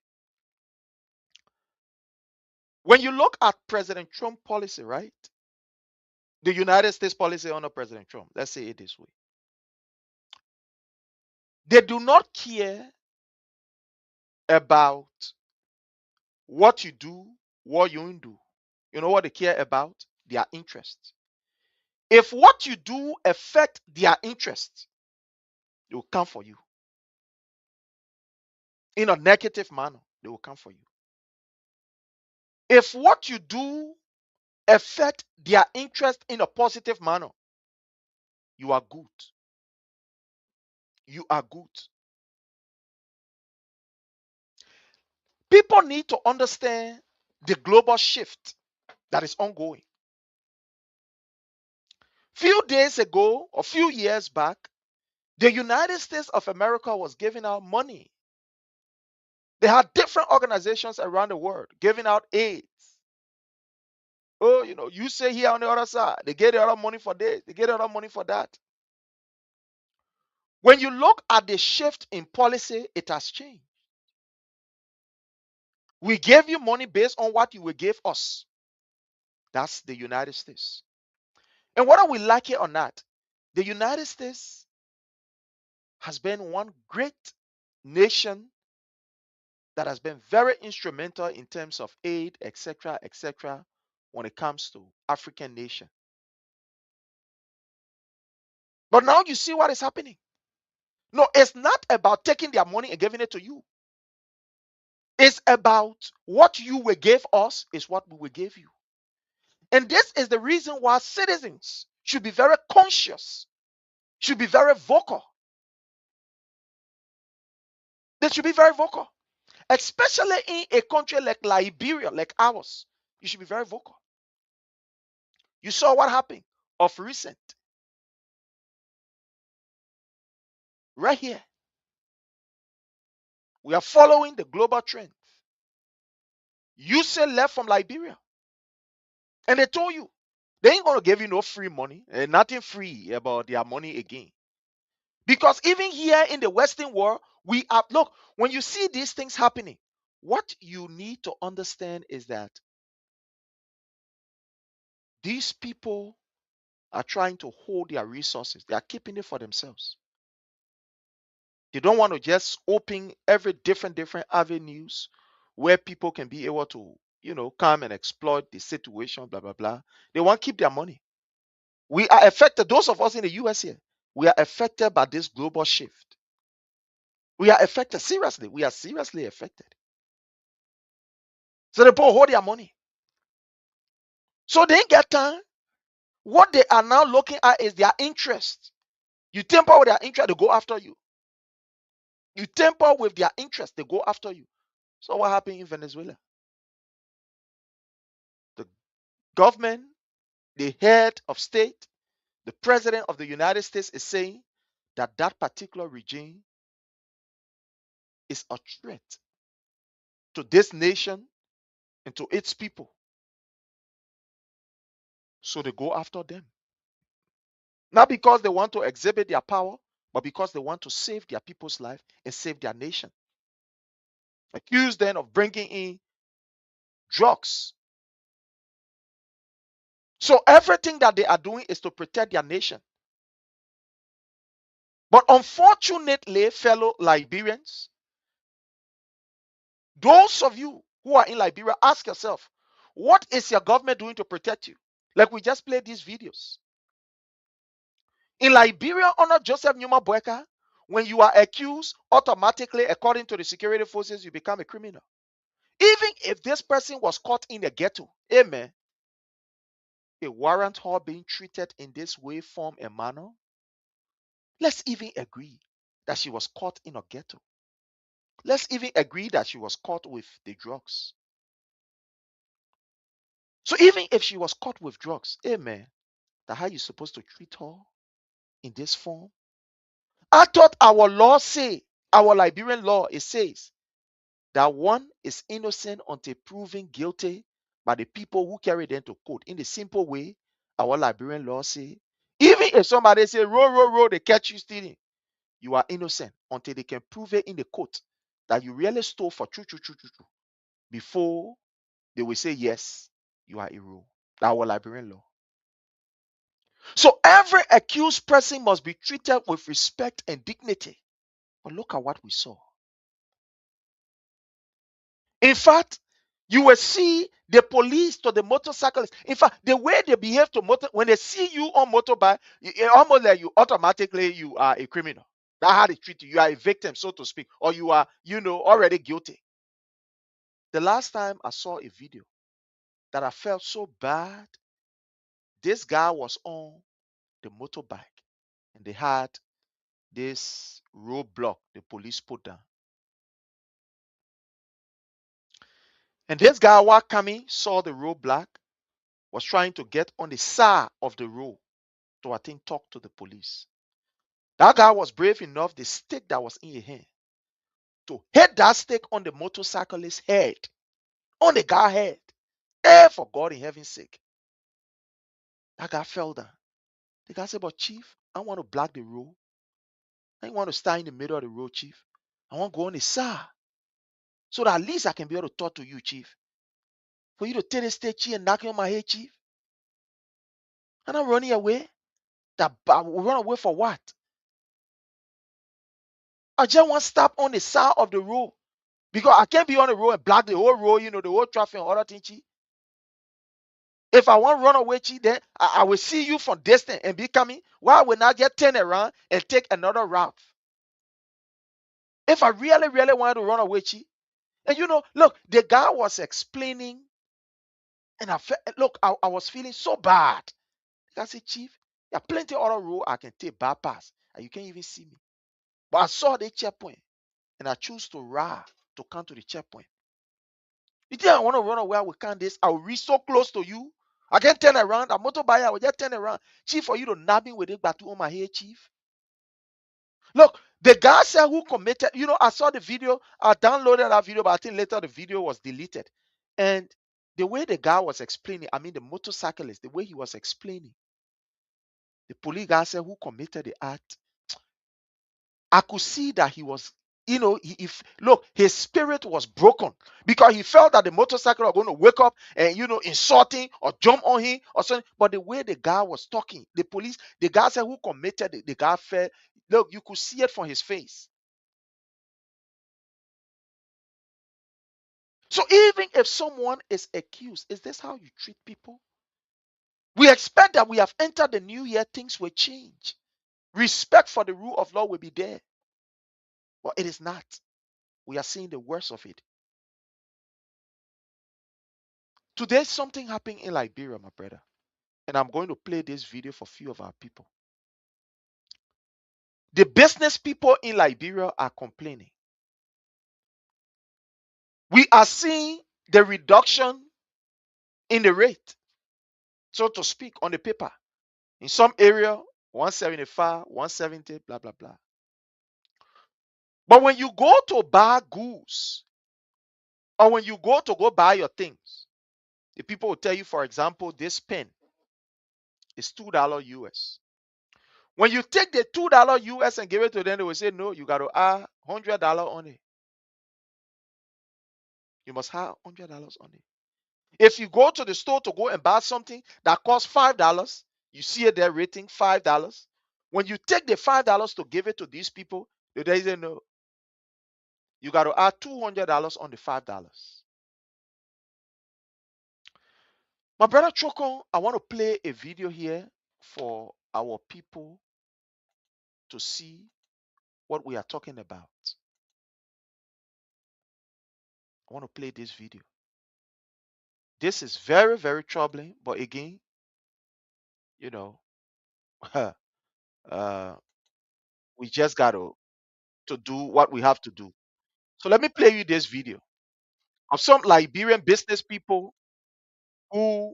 When you look at President Trump policy, right? The United States policy under President Trump, let's say it this way. They do not care about what you do, what you don't do. You know what they care about? Their interests. If what you do affect their interests, they will come for you. In a negative manner, they will come for you. If what you do affect their interest in a positive manner, you are good. You are good. People need to understand the global shift that is ongoing. Few days ago, or few years back, the United States of America was giving out money. They had different organizations around the world giving out aid Oh, you say here on the other side, they get the other money for this, they get the other money for that. When you look at the shift in policy, it has changed. We gave you money based on what you will give us. That's the United States. And whether we like it or not, the United States has been one great nation that has been very instrumental in terms of aid, etc., when it comes to African nation. But now you see what is happening. No, it's not about taking their money and giving it to you. It's about what you will give us is what we will give you. And this is the reason why citizens should be very conscious, should be very vocal. They should be very vocal, especially in a country like Liberia, like ours. You should be very vocal. You saw what happened of recent. Right here. We are following the global trend. You say left from Liberia. And they told you, they ain't going to give you no free money, and nothing free about their money again. Because even here in the Western world, we have, look, when you see these things happening, what you need to understand is that these people are trying to hold their resources. They are keeping it for themselves. They don't want to just open every different avenues where people can be able to, come and exploit the situation, blah, blah, blah. They want to keep their money. We are affected, those of us in the US here, we are affected by this global shift. We are affected seriously. We are seriously affected. So the people hold their money. So they ain't get time. What they are now looking at is their interest. You tamper with their interest, they go after you. You tamper with their interest, they go after you. So what happened in Venezuela? The government, the head of state, the president of the United States is saying that that particular regime is a threat to this nation and to its people. So they go after them. Not because they want to exhibit their power, but because they want to save their people's life and save their nation. Accuse them of bringing in drugs. So everything that they are doing is to protect their nation. But unfortunately, fellow Liberians, those of you who are in Liberia, ask yourself, what is your government doing to protect you? Like we just played these videos. In Liberia, under Joseph Numa Boyka, when you are accused, automatically, according to the security forces, you become a criminal. Even if this person was caught in a ghetto, amen, it warrant her being treated in this way, form, and manner. Let's even agree that she was caught in a ghetto. Let's even agree that she was caught with the drugs. So even if she was caught with drugs, amen, that how you supposed to treat her in this form? I thought our law say, our Liberian law, it says that one is innocent until proven guilty by the people who carry them to court. In the simple way, our Liberian law say, even if somebody say, roll, they catch you stealing, you are innocent until they can prove it in the court that you really stole for true. Before they will say, yes, you are a rule. Our Liberian law. So every accused person must be treated with respect and dignity. But look at what we saw. In fact, you will see the police to the motorcyclists. In fact, the way they behave to when they see you on motorbike, almost like you automatically you are a criminal. That's how they treat you. You are a victim, so to speak, or you are, already guilty. The last time I saw a video that I felt so bad, this guy was on the motorbike and they had this roadblock the police put down. And this guy while coming saw the roadblock, was trying to get on the side of the road to, I think, talk to the police. That guy was brave enough, the stick that was in his hand, to hit that stick on the motorcyclist's head, on the guy's head. For God in heaven's sake. That guy fell down. The guy said, but Chief, I want to block the road. I want to stand in the middle of the road, Chief. I want to go on the side. So that at least I can be able to talk to you, Chief. For you to take the stage, Chief, and knock on my head, Chief. And I'm running away. That we run away for what? I just want to stop on the side of the road. Because I can't be on the road and block the whole road, the whole traffic and other things, Chief. If I want to run away, Chief, then I will see you from distance and be coming. Why will not just turn around and take another route? If I really, really wanted to run away, Chief. And look, the guy was explaining, and I felt, look, I was feeling so bad. I said, Chief, there are plenty of other road I can take bypass, and you can't even see me. But I saw the checkpoint, and I choose to ride to come to the checkpoint. You think I want to run away? We can't this. I will reach so close to you. I can't turn around. A motorbike, I will just turn around. Chief, for you to nab me with it back to on my head, Chief. Look, the guy said who committed, I saw the video. I downloaded that video, but I think later the video was deleted. And the way the guy was explaining, I mean the motorcyclist, the way he was explaining, the police guy said who committed the act. I could see that he was, look, his spirit was broken because he felt that the motorcycle was going to wake up and, insult him or jump on him or something. But the way the guy was talking, the guy said who committed it, the guy felt, look, you could see it from his face. So even if someone is accused, is this how you treat people? We expect that we have entered the new year, things will change. Respect for the rule of law will be there. But it is not. We are seeing the worst of it. Today, something happened in Liberia, my brother. And I'm going to play this video for a few of our people. The business people in Liberia are complaining. We are seeing the reduction in the rate, so to speak, on the paper. In some area, 175, 170, blah, blah, blah. But when you go to buy goods, or when you go buy your things, the people will tell you, for example, this pen is $2 US. When you take the $2 US and give it to them, they will say, no, you got to add $100 on it. You must have $100 on it. If you go to the store to go and buy something that costs $5, you see it there rating $5. When you take the $5 to give it to these people, they say, no, you got to add $200 on the $5. My brother Choko, I want to play a video here for our people to see what we are talking about. I want to play this video. This is very, very troubling, but again, we just got to do what we have to do. So let me play you this video of some Liberian business people who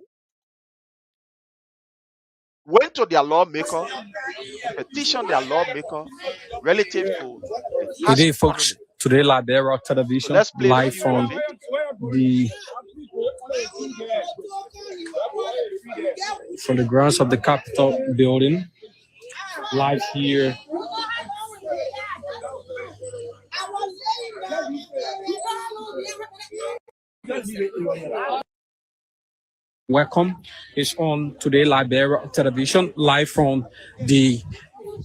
went to their lawmaker to petition their lawmaker relative to the Good day, harsh folks. economy. Today, Liberia So Television, let's play a live few from of it. the grounds of the Capitol building, live here. Welcome. It's on Today Liberia Television, live from the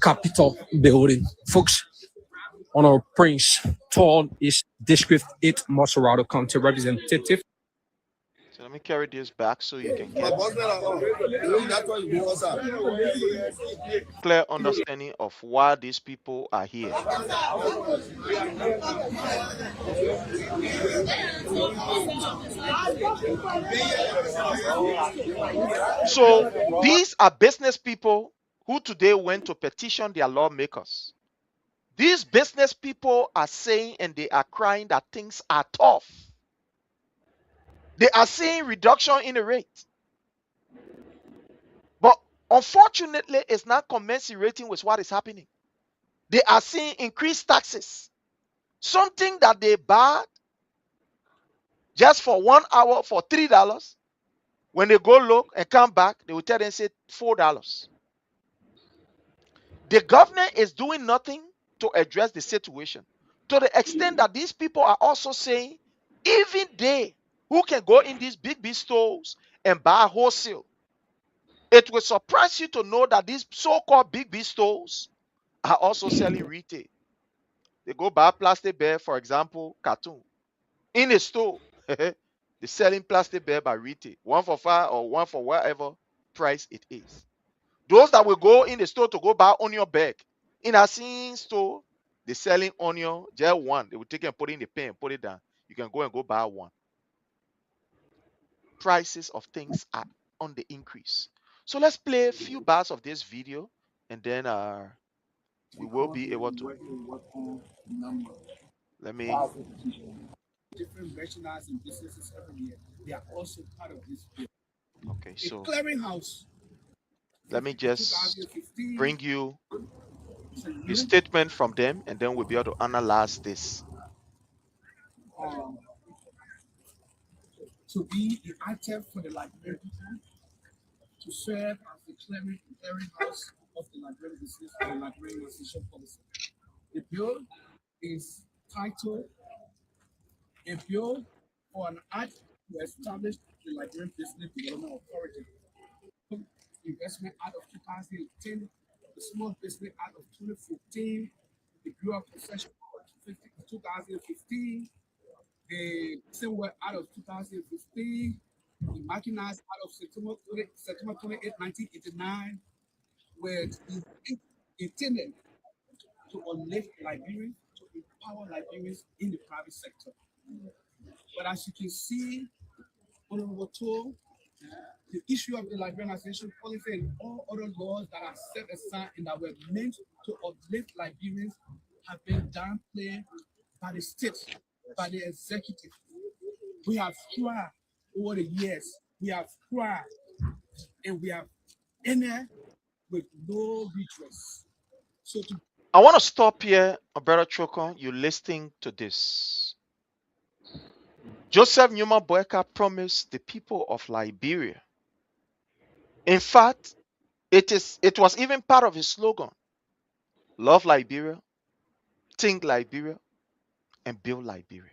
Capitol building. Folks, Honor Prince Todd is District 8 Moserado County Representative. So let me carry this back so you can get clear understanding of why these people are here. So these are business people who today went to petition their lawmakers. These business people are saying and they are crying that things are tough. They are seeing reduction in the rate. But unfortunately, it's not commensurating with what is happening. They are seeing increased taxes. Something that they bought just for 1 hour for $3, When they go look and come back, they will tell them, say $4. The government is doing nothing to address the situation, to the extent that these people are also saying, even they who can go in these big stores and buy wholesale, it will surprise you to know that these so-called big stores are also selling retail. They go buy plastic bag, for example, cartoon. In a store, they're selling plastic bag by retail, 1 for $5 or 1 for whatever price it is. Those that will go in the store to go buy onion bag, in a same store, they're selling onion, just one. They will take it and put it in the pen, put it down. You can go and go buy one. Prices of things are on the increase. So let's play a few bars of this video, and then we will be able to. Let me. Different merchandising businesses every year. They are also part of this bill. Okay, so clearinghouse. let me just bring you a statement from them, and then we'll be able to analyze this. To be the item for the Liberian people, to serve as the clearinghouse of the Liberian business for the Liberian Association policy. The bill is titled A Bill for an Act to Establish the Liberian Business Development Authority. Investment Act of 2010, the Small Business Act of 2014, the Bureau of Concession Act of 2015, the Civil Act of 2015, the Mechanized Act of September 28, 1989, which is intended to uplift Liberians, to empower Liberians in the private sector. But as you can see, Honorable Toll, the issue of the Liberianization policy and all other laws that are set aside and that were meant to uplift Liberians have been downplayed by the state, by the executive. We have tried over the years, we have tried, and we have ended with no redress. So I want to stop here, Brother Chokon. You're listening to this. Joseph Newman Boyka promised the people of Liberia. In fact, it was even part of his slogan: love Liberia, think Liberia, and build Liberia.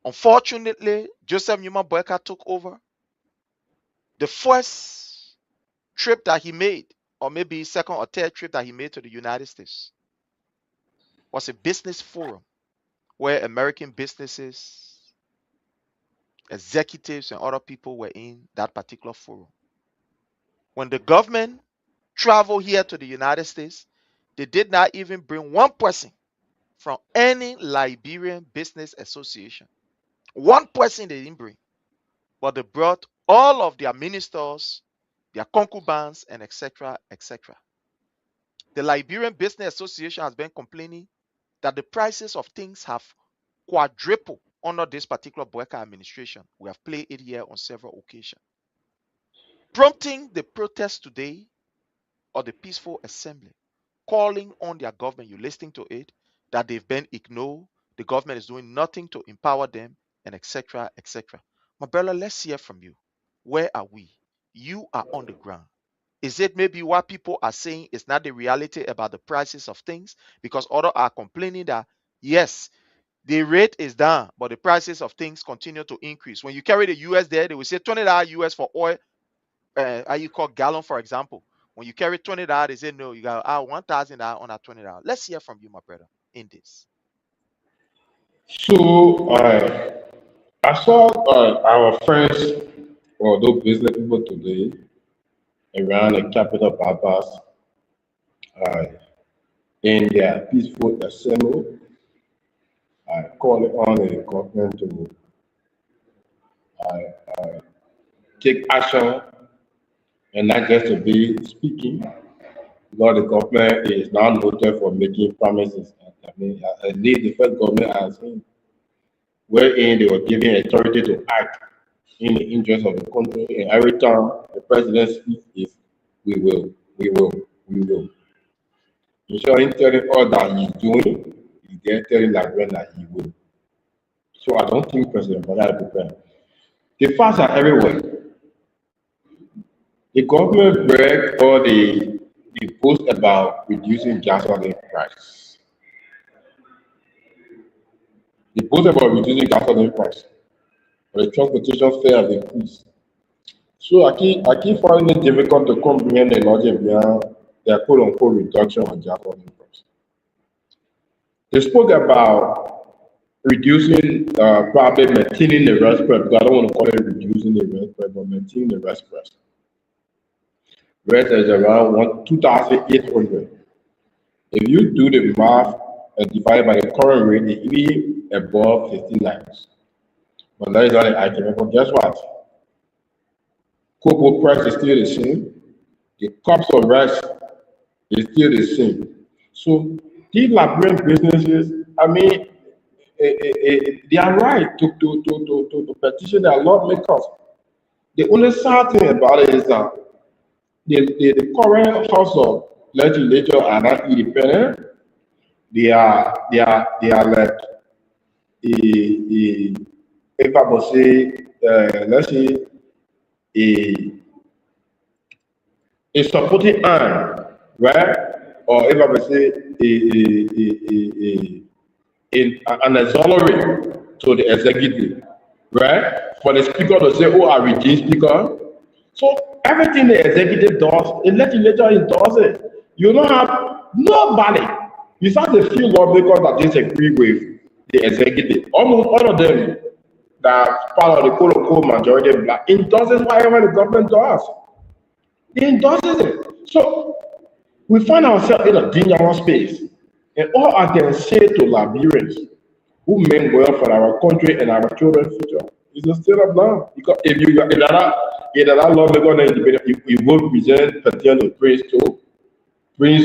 Unfortunately, Joseph Newman Boyka took over. The first trip that he made, or maybe second or third trip that he made to the United States, was a business forum where American businesses, executives, and other people were in that particular forum. When the government traveled here to the United States, they did not even bring one person from any Liberian business association. One person they didn't bring, but they brought all of their ministers, their concubines, and etc., etc. The Liberian Business Association has been complaining that the prices of things have quadrupled under this particular Boyka administration. We have played it here on several occasions. Prompting the protest today, or the peaceful assembly, calling on their government, you're listening to it, that they've been ignored, the government is doing nothing to empower them, and etc., etc. My brother, let's hear from you. Where are we? You are on the ground. Is it maybe what people are saying is not the reality about the prices of things? Because others are complaining that, yes, the rate is down, but the prices of things continue to increase. When you carry the US there, they will say $20 US for oil, how you call gallon, for example. When you carry $20, they say, no, you got $1,000 on that $20. Let's hear from you, my brother, in this. So I saw our friends or those business people today around the capital bypass in their peaceful assembly. I call on the government to take action and not just to be speaking, because the government is now noted for making promises. I mean, at least the first government has seen, wherein they were giving authority to act in the interest of the country, and every time the president speaks is, we will. Ensuring telling all that he's doing, he's there telling Liberians that he will. So I don't think President Bola is prepared. The facts are everywhere. The government break all the post about reducing gasoline price. The post about reducing gasoline price, but the transportation fare has increased. So I keep finding it difficult to comprehend the logic behind their quote unquote reduction on gasoline price. They spoke about reducing, probably maintaining the rest price, because I don't want to call it reducing the rest price, but maintaining the rest price. Rest is around 2,800. If you do the math and divide by the current rate, it's even above 15 dollars. But that is not the item. But guess what? Cocoa price is still the same. The cups of rice is still the same. So these Liberian businesses, I mean, they are right to petition their lawmakers. The only sad thing about it is that the current House of Legislature are not independent. They are like if I would say, let's say a supporting arm, right? Or if I would say an auxiliary to the executive, right? For the speaker to say, "Oh, I redeem speaker." So everything the executive does, the legislature does it. You don't have nobody. Besides a few lawmakers that disagree with the executive, almost all of them that part of the quote unquote majority black endorses whatever the government does. They endorses it. So we find ourselves in a dangerous space. And all I can say to Liberians who mean well for our country and our children's future is to stay up now. Because if that lawmaker then you will present petition to Prince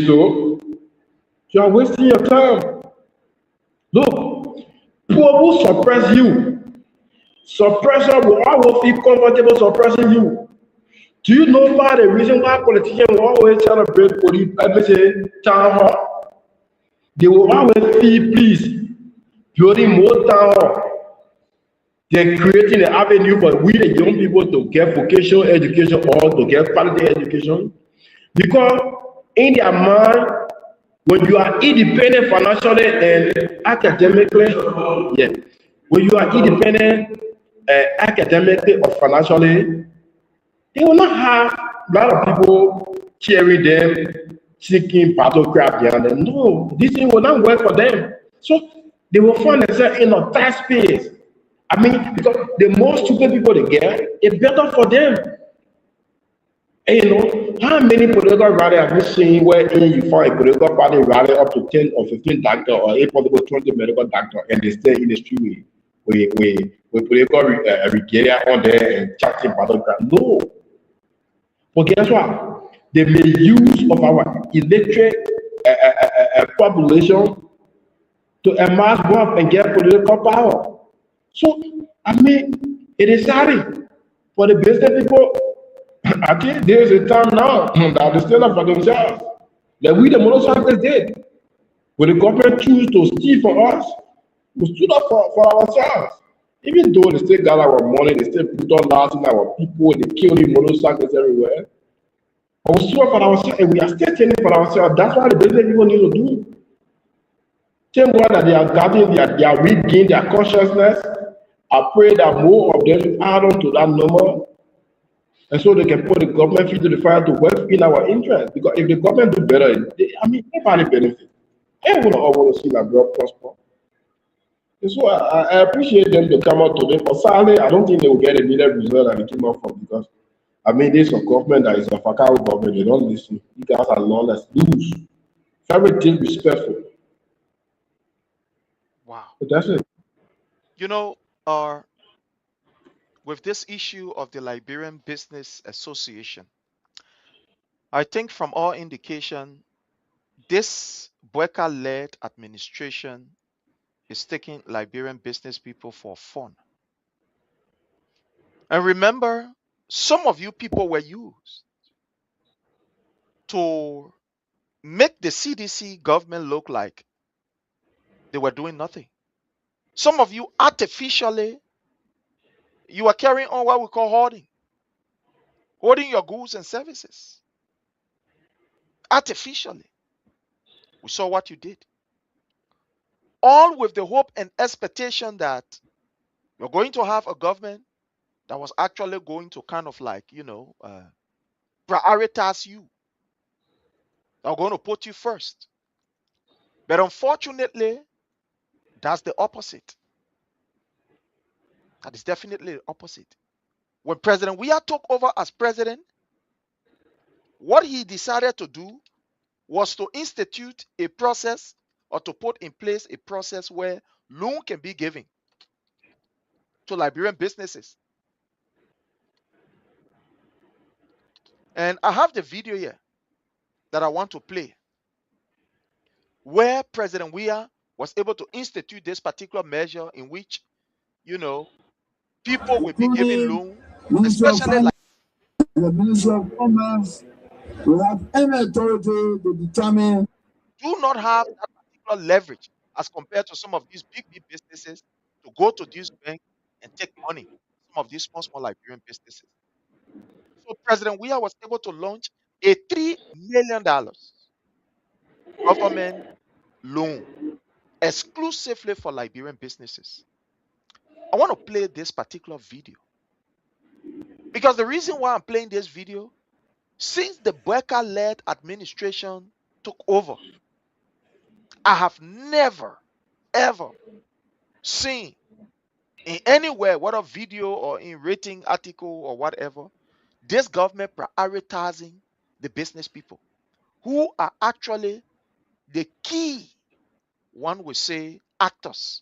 to, you are wasting your time. Look, poor will suppress you. Suppressor will always feel comfortable suppressing you. Do you know about the reason why politicians will always celebrate town hall? They will always feel peace, building more town hall. They're creating an avenue for we the young people to get vocational education or to get quality education. Because in their mind, when you are independent financially and academically, yeah, when you are independent academically or financially, they will not have a lot of people cheering them, seeking battle crap behind them. No, this thing will not work for them. So they will find themselves in a tight space. I mean, because the more stupid people they get, it's better for them. And you know, how many political rally have you seen where you find a political party rally up to 10 or 15 doctors or a possible 20 medical doctors and they stay in the street with political regalia on there and chatting battle crap? No. But guess what? They made use of our electric population to amass wealth and get political power. So, I mean, it is sad for the business people. I think there is a time now that they stand up for themselves. Like we, the motorcyclists, did. When the government choose to steal from us, we stood up for ourselves. Even though they still got our money, they still put on lots in our people, they kill the motorcyclists everywhere. But we stood up for ourselves and we are still standing for ourselves. That's what the business people need to do. Same way that they are guarding, they are regain their consciousness. I pray that more of them add on to that number. And so they can put the government feet to the fire to work in our interest. Because if the government do better, I mean, everybody benefit. Everyone all want to see Liberia prosper. And so I appreciate them to come out today. For sadly, I don't think they will get a needed result that they came out from because I mean, this is a government that is a fakao government. They don't listen. You guys are lawless, loose, very disrespectful. Wow. But that's it. You know, with this issue of the Liberian Business Association, I think from all indication, this Boeka-led administration is taking Liberian business people for fun. And remember, some of you people were used to make the CDC government look like they were doing nothing. Some of you artificially, you are carrying on what we call hoarding. holding your goods and services artificially. We saw what you did. All with the hope and expectation that you're going to have a government that was actually going to kind of like, prioritize you. They're going to put you first. But unfortunately, that's the opposite. That is definitely the opposite. When President Weah took over as president, what he decided to do was to institute a process or to put in place a process where loan can be given to Liberian businesses. And I have the video here that I want to play where President Weah was able to institute this particular measure in which, people will be given loan, especially like the Ministry of Commerce will have any authority to determine. Do not have that particular leverage as compared to some of these big businesses to go to this bank and take money. Some of these small Liberian businesses. So President Weah was able to launch a $3 million government loan exclusively for Liberian businesses. I want to play this particular video because the reason why I'm playing this video, since the Boeka-led administration took over, I have never, ever seen in anywhere, whether video or in rating article or whatever, this government prioritizing the business people who are actually the key, one would say, actors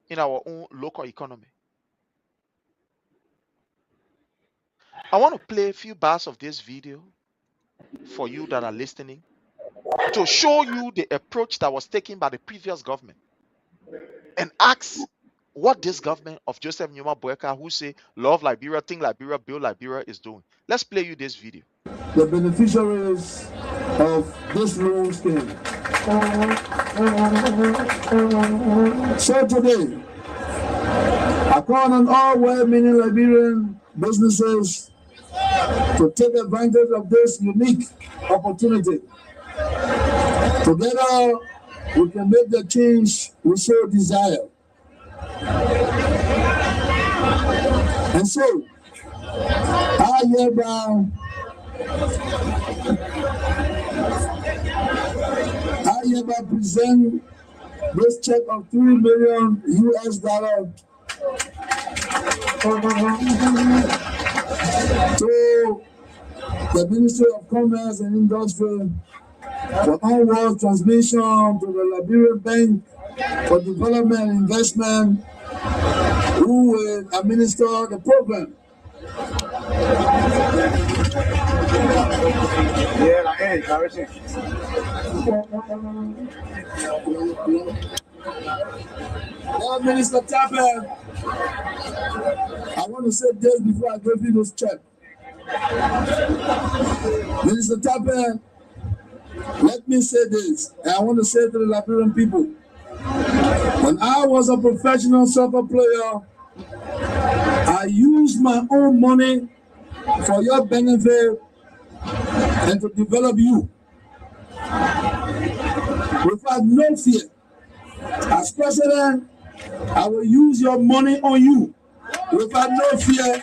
in our own local economy. I want to play a few bars of this video for you that are listening to show you the approach that was taken by the previous government and ask what this government of Joseph Nyuma Boeka, who say love Liberia, think Liberia, build Liberia, is doing. Let's play you this video. The beneficiaries of this loan scheme. So today, I call on all well-meaning Liberian businesses to take advantage of this unique opportunity. Together, we can make the change we so desire. And so, I hereby present this check of $3 million to the Ministry of Commerce and Industry for onward transmission to the Liberian Bank for Development and Investment, who will administer the program. Now, Minister Tapper, I want to say this before I give you this check. Minister Tapper, let me say this, and I want to say to the Liberian people. When I was a professional soccer player, I used my own money for your benefit and to develop you. Without no fear. As president, I will use your money on you without no fear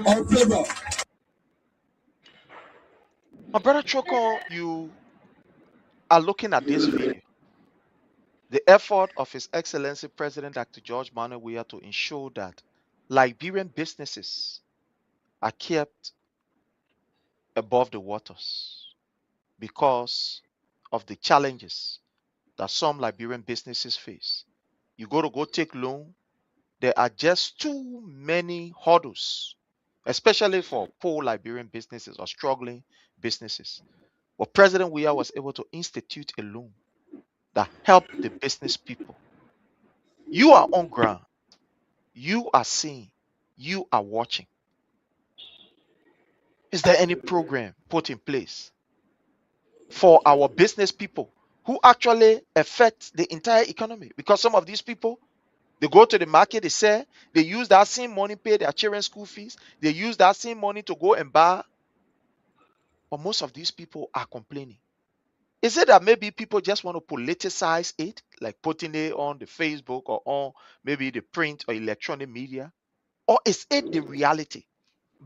or favor. My brother Choko, you are looking at this video. The effort of His Excellency President Dr. George Manuel Weah to ensure that Liberian businesses are kept above the waters because of the challenges that some Liberian businesses face. You go take loan, there are just too many hurdles, especially for poor Liberian businesses or struggling businesses. But President Weah was able to institute a loan that helped the business people. You are on ground. You are seeing. You are watching. Is there any program put in place for our business people who actually affect the entire economy? Because some of these people, they go to the market, they sell, they use that same money, pay their children's school fees, they use that same money to go and buy But most of these people are complaining. Is it that maybe people just want to politicize it, like putting it on the Facebook or on maybe the print or electronic media? Or is it the reality?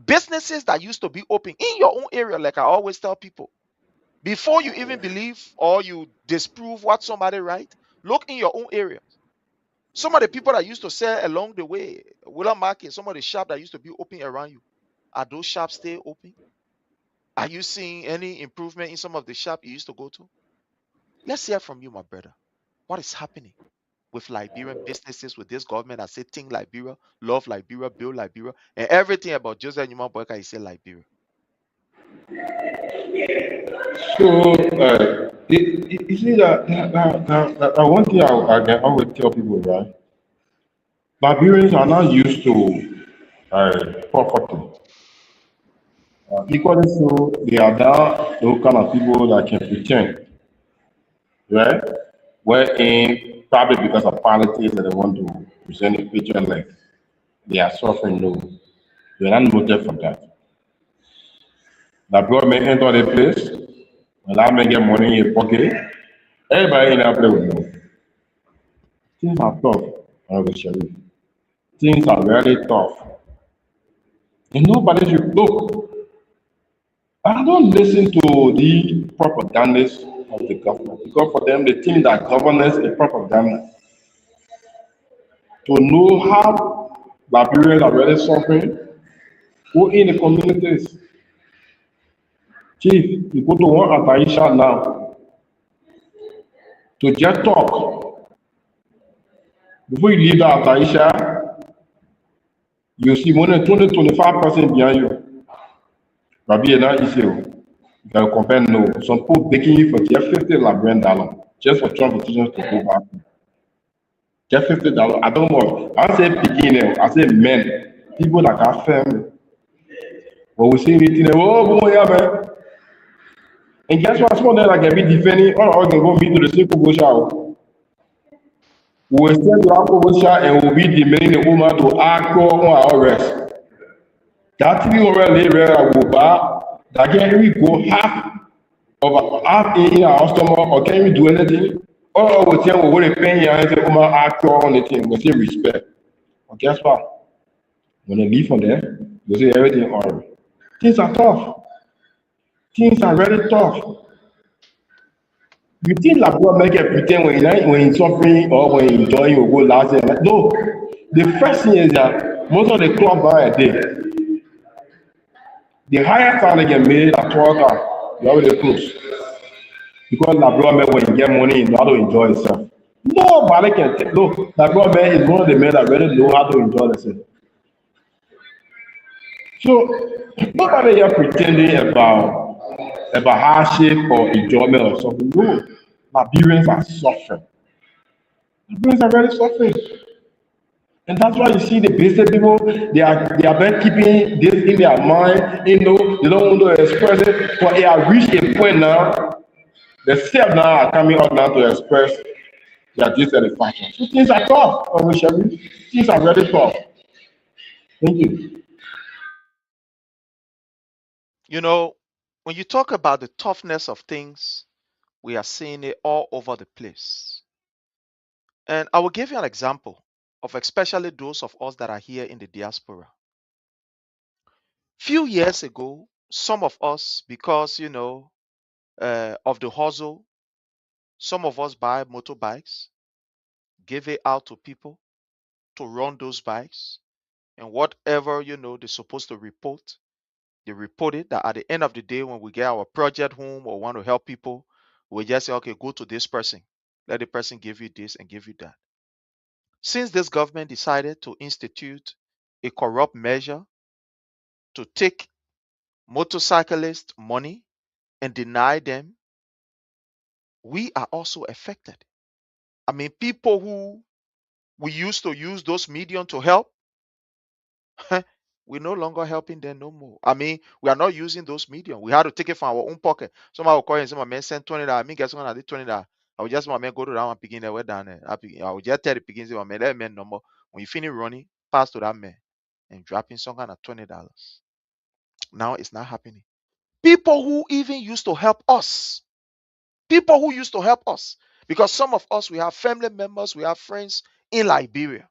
Businesses that used to be open in your own area, like I always tell people, before you even believe or you disprove what somebody write, look in your own area. Some of the people that used to sell along the way, Willow Market, some of the shops that used to be open around you, are those shops still open? Are you seeing any improvement in some of the shops you used to go to? Let's hear from you, my brother. What is happening with Liberian businesses, with this government that say think Liberia, love Liberia, build Liberia, and everything about Joseph Newman Boyka is say Liberia? So, you see that one thing I can always tell people, right? Liberians are not used to property. Equally so, they are now those kind of people that can pretend, right? Wherein probably because of politics that they want to present a picture like they are suffering. No, they are not noted for that. The government enter the place, and I may get money in your pocket. Everybody in that place will know. Things are tough, Sharif. Things are very tough. And nobody should look. I don't listen to the propagandists of the government because for them they think that governance is propaganda. To know how Liberians are really suffering, who in the communities. Chief, you go to one at Aisha now to just talk. Before you leave that at Aisha, you see more than 20-25% behind you. Rabbi, you're not easy. You can compare no. Some people begging you for just $50 just for transportation to go back. Just $50. I don't know. I say beginner, I say men, people that are family. But we see anything, oh, boy, yeah, man. And guess what? Some of them like be defending, all can go meet to the simple go shower. We will send to our go shower and we'll be demanding the woman to act on our arrest. That thing already rare will buy. That can we go half in our stomach or can we do anything? All we tell we will pay you and say, woman act on the thing. We say respect. But guess what? When they leave from there, they say everything alright. Things are tough. Things are very tough. You think like what make it pretend when you're suffering or when you're enjoying you go last year? No. The first thing is that most of the clubs are a day. The higher time they get made at 12 hours, they already close. Because the government when you get money, you know how to enjoy yourself. Nobody can take look, the government is one of the men that really know how to enjoy themselves. So nobody here pretending about hardship or enjoyment or something. No, Liberians are suffering. Liberians are really suffering. And that's why you see the basic people, they are very keeping this in their mind, you know, they don't want to express it, but they have reached a point now, the self now are coming out now to express their dissatisfaction. So things are tough, things are very tough. Thank you. You know, when you talk about the toughness of things, we are seeing it all over the place. And I will give you an example of especially those of us that are here in the diaspora. Few years ago, some of us, because of the hustle, some of us buy motorbikes, give it out to people to run those bikes, and whatever they're supposed to report, they report it. That at the end of the day, when we get our project home or want to help people, we just say, okay, go to this person, let the person give you this and give you that. Since this government decided to institute a corrupt measure to take motorcyclists money and deny them, we are also affected. I mean, people who we used to use those medium to help, we're no longer helping them no more. I mean, we are not using those medium. We had to take it from our own pocket. Somebody will call and say, my man, send $20. I mean, guess what? I did $20. I will just, my man, go to that one, begin there, we're down there. I will just tell the begin, say, my man, that man no more. When you finish running, pass to that man and dropping some kind of $20. Now it's not happening. People who even used to help us. People who used to help us. Because some of us, we have family members, we have friends in Liberia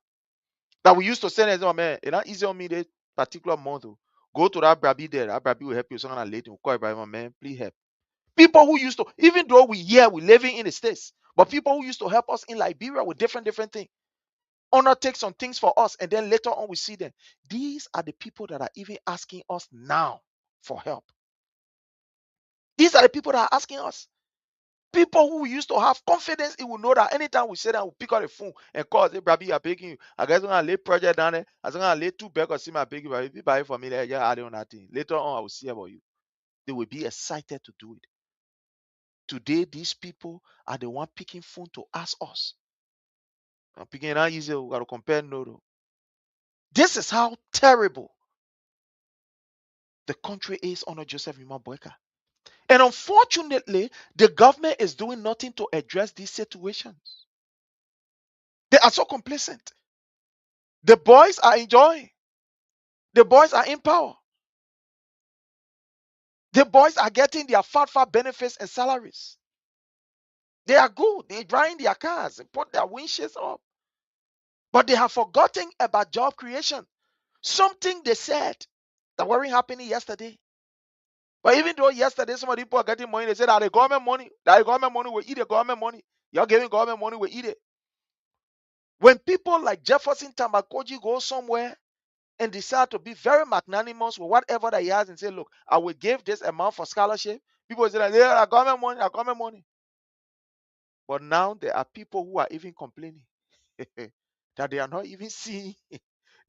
that we used to send as, oh man, it's not easy on me that particular month. Go to that Brabi there. That Brabi will help you. Someone late will call everybody, man, please help. People who used to, even though we living in the States, but people who used to help us in Liberia with different things. Honor takes some things for us, and then later on we see them. These are the people that are even asking us now for help. These are the people that are asking us. People who used to have confidence, it will know that anytime we say that, we'll pick up the phone and call, say, Brabi, I'm begging you. I guess I'm going to lay project down there. I'm going to lay 2 bags or see my begging, but if you buy it for me, just add it on that thing. Later on, I will see about you. They will be excited to do it. Today, these people are the one picking phone to ask us. I'm picking it out easy. We got to compare no. This is how terrible the country is under Joseph Boyka. And unfortunately, the government is doing nothing to address these situations. They are so complacent. The boys are enjoying. The boys are in power. The boys are getting their fat benefits and salaries. They are good. They're driving their cars and put their windshields up. But they have forgotten about job creation. Something they said that weren't happening yesterday. But even though yesterday some of the people are getting money, they said that the government money will eat the government money. You're giving government money, will eat it. When people like Jefferson Tamakoji go somewhere and decide to be very magnanimous with whatever that he has and say, look, I will give this amount for scholarship, people say that they are government money. But now there are people who are even complaining that they are not even seeing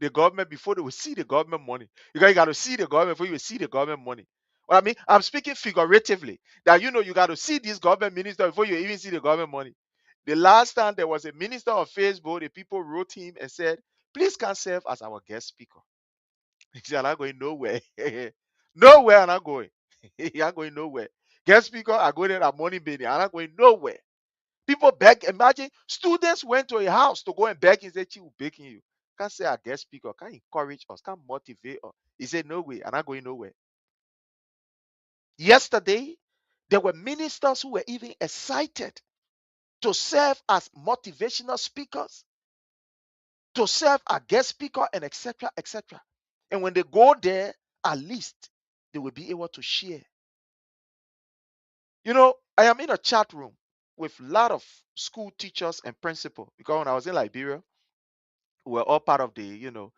the government before they will see the government money. Because you got to see the government before you will see the government money. Well, I mean, I'm speaking figuratively that you got to see this government minister before you even see the government money. The last time there was a minister on Facebook, the people wrote him and said, please come serve as our guest speaker. He said, I'm not going nowhere. Nowhere I'm not going. You're going nowhere. Guest speaker, I go there at morning baby. I'm not going nowhere. People beg. Imagine students went to a house to go and beg and say, she will begging you. Can't say a guest speaker, can't encourage us, can't motivate us. He said, no way, I'm not going nowhere. Yesterday, there were ministers who were even excited to serve as motivational speakers, to serve as guest speaker, and etc. etc. And when they go there, at least they will be able to share. I am in a chat room with a lot of school teachers and principals because when I was in Liberia, we were all part of the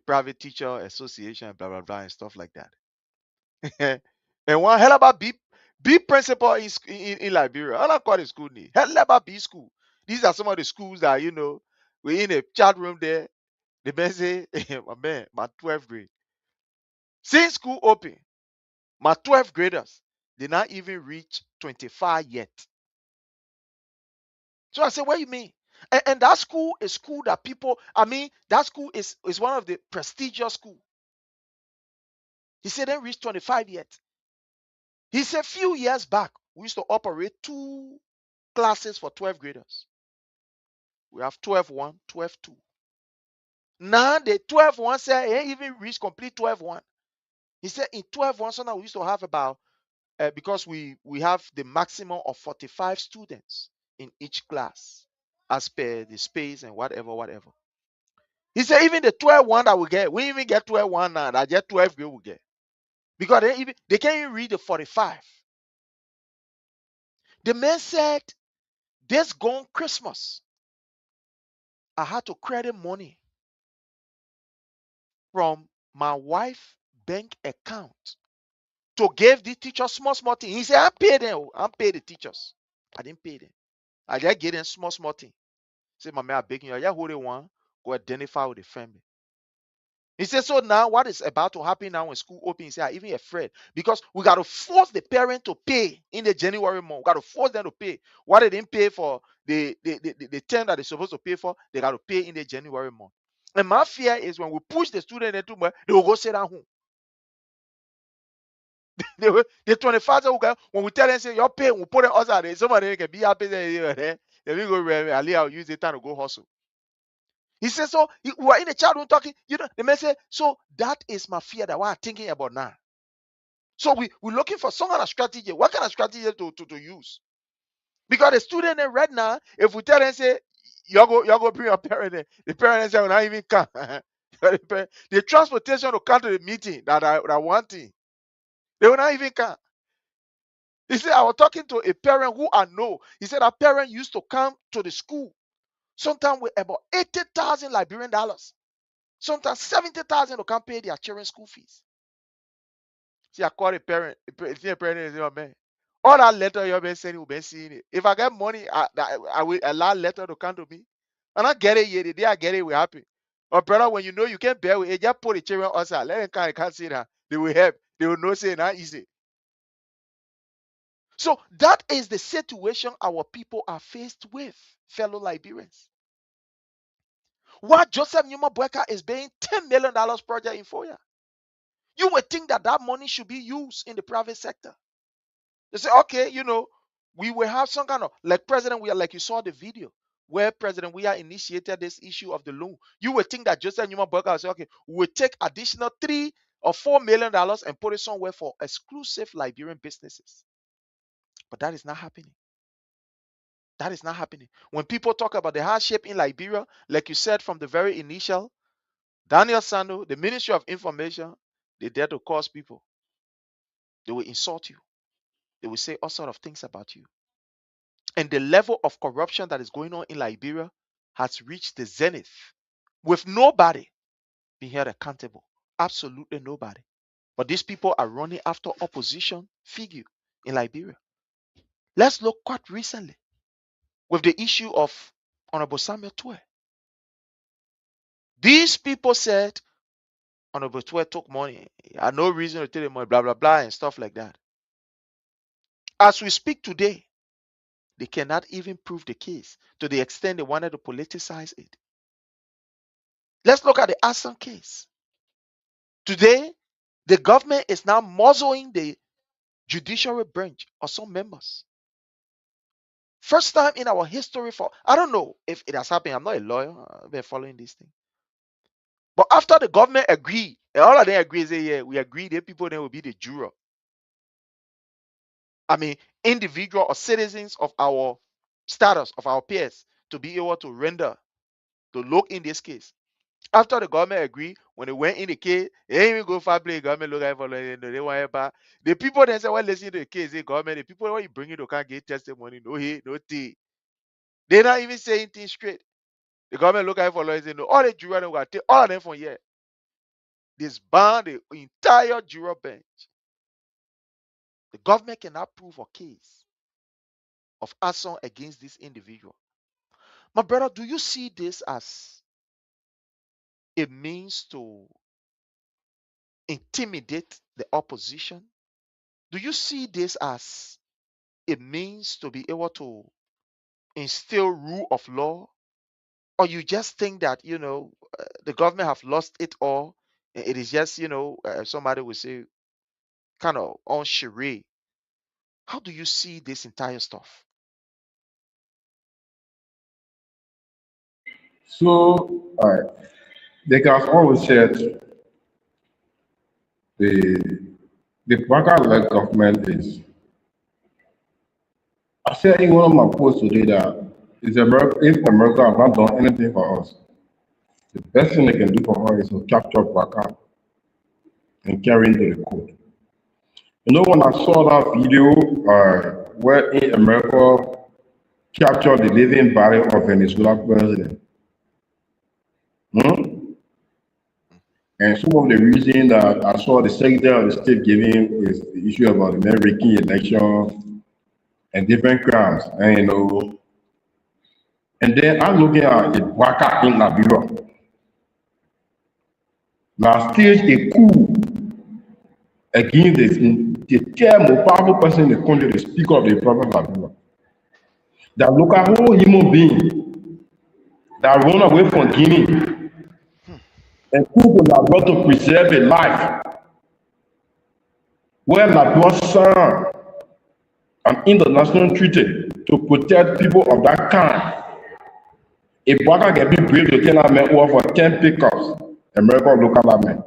private teacher association, blah blah blah, and stuff like that. And one hell about B principal in Liberia. I don't call the school name. Hell about B school. These are some of the schools that we're in a chat room there. The man say, my man, my 12th grade. Since school open, my 12th graders did not even reach 25 yet. So I said, what do you mean? And that school is school that that school is one of the prestigious schools. He said, they didn't reach 25 yet. He said, a few years back, we used to operate 2 classes for 12 graders. We have 12-1, 12-2. Now the 12-1 said, he ain't even reached complete 12-1. He said, in 12-1, so now we used to have about, because we have the maximum of 45 students in each class, as per the space and whatever. He said, even the 12-1 that we get, we even get 12-1 now, that just 12 grade we get. Because they can't even read the 45. The man said, this gone Christmas, I had to credit money from my wife's bank account to give the teachers small thing. He said, I paid them. I paid the teachers. I didn't pay them. I just gave them small thing. Say, my man, I'm begging you. I just hold it one. Go identify with the family. He said, so now what is about to happen now when school opens? He said, I'm even afraid because we got to force the parent to pay in the January month. We got to force them to pay. What they didn't pay for the term that they're supposed to pay for, they got to pay in the January month. And my fear is when we push the student into money, they will go sit down home. The 25 when we tell them, say, you're paying, we put it outside there. Somebody can be happy there. Then we go, I'll use the time to go hustle. He said, so we were in the chat room talking, the man said, so that is my fear that what I'm thinking about now. So we're looking for some kind of strategy. What kind of strategy to use? Because the student then right now, if we tell them say, y'all go bring your parent in, the parents say will not even come. The transportation to come to the meeting that one thing. They will not even come. He said, I was talking to a parent who I know. He said a parent used to come to the school sometimes with about 80,000 Liberian dollars. Sometimes 70,000 to come pay their children's school fees. See, I call a parent. The parent is, oh man, all that letter you've been sending, we've been seeing it. If I get money, I will allow letter to come to me. And I get it, yeah, the day I get it, we're happy. But brother, when you know you can't bear with it, just put the children outside. Let them come, can't see that. They will help. They will know say not easy. So that is the situation our people are faced with, fellow Liberians. Why Joseph Numa Boyka is paying $10 million project in 4 years? You would think that money should be used in the private sector. They say, okay, we will have some kind of, like President Weah, like you saw the video, where President Weah initiated this issue of the loan. You would think that Joseph Numa Boyka will say, okay, we'll take additional $3 or $4 million and put it somewhere for exclusive Liberian businesses. But that is not happening. That is not happening. When people talk about the hardship in Liberia, like you said from the very initial, Daniel Sando, the Ministry of Information, they dare to cause people. They will insult you. They will say all sorts of things about you. And the level of corruption that is going on in Liberia has reached the zenith with nobody being held accountable. Absolutely nobody. But these people are running after opposition figure in Liberia. Let's look quite recently with the issue of Honorable Samuel Twe. These people said Honorable Twe took money. He had no reason to take the money, blah, blah, blah, and stuff like that. As we speak today, they cannot even prove the case to the extent they wanted to politicize it. Let's look at the Assam case. Today, the government is now muzzling the judiciary branch of some members. First time in our history I don't know if it has happened. I'm not a lawyer. I've been following this thing. But after the government agreed, and all of them agree, say, yeah, we agree that people then will be the juror. I mean, individual or citizens of our status, of our peers, to be able to look in this case. After the government agreed, when they went in the case, they didn't even go far play government look at for they want to back. The people then say, well, listen to the case, the government, the people when you bring it to can't get testimony, no hate, no tea. They're not even saying things straight. The government look at for lawyers and say, no, all the jurors are going to take all of them from here. Disband the entire juror bench. The government cannot prove a case of assault against this individual. My brother, do you see this as a means to intimidate the opposition? Do you see this as a means to be able to instill rule of law? Or you just think that, the government have lost it all? It is just, somebody will say, kind of on charade. How do you see this entire stuff? So, they have always said the Baka-led government is. I said in one of my posts today that if America has not done anything for us, the best thing they can do for us is to capture Baka and carry into the court. When I saw that video where in America captured the living body of Venezuela president, and some of the reason that I saw the Secretary of the State giving is the issue about the American election and different crimes, and then I'm looking at the Baka in Liberia. Now stage a coup against the most powerful person in the country, the Speaker of the Republic of Liberia. That look at whole human being that run away from Guinea and who will have got to preserve a life where Liberia signed an international treaty to protect people of that kind. A Baka can be brave to tell them for 10 pickups, American local government.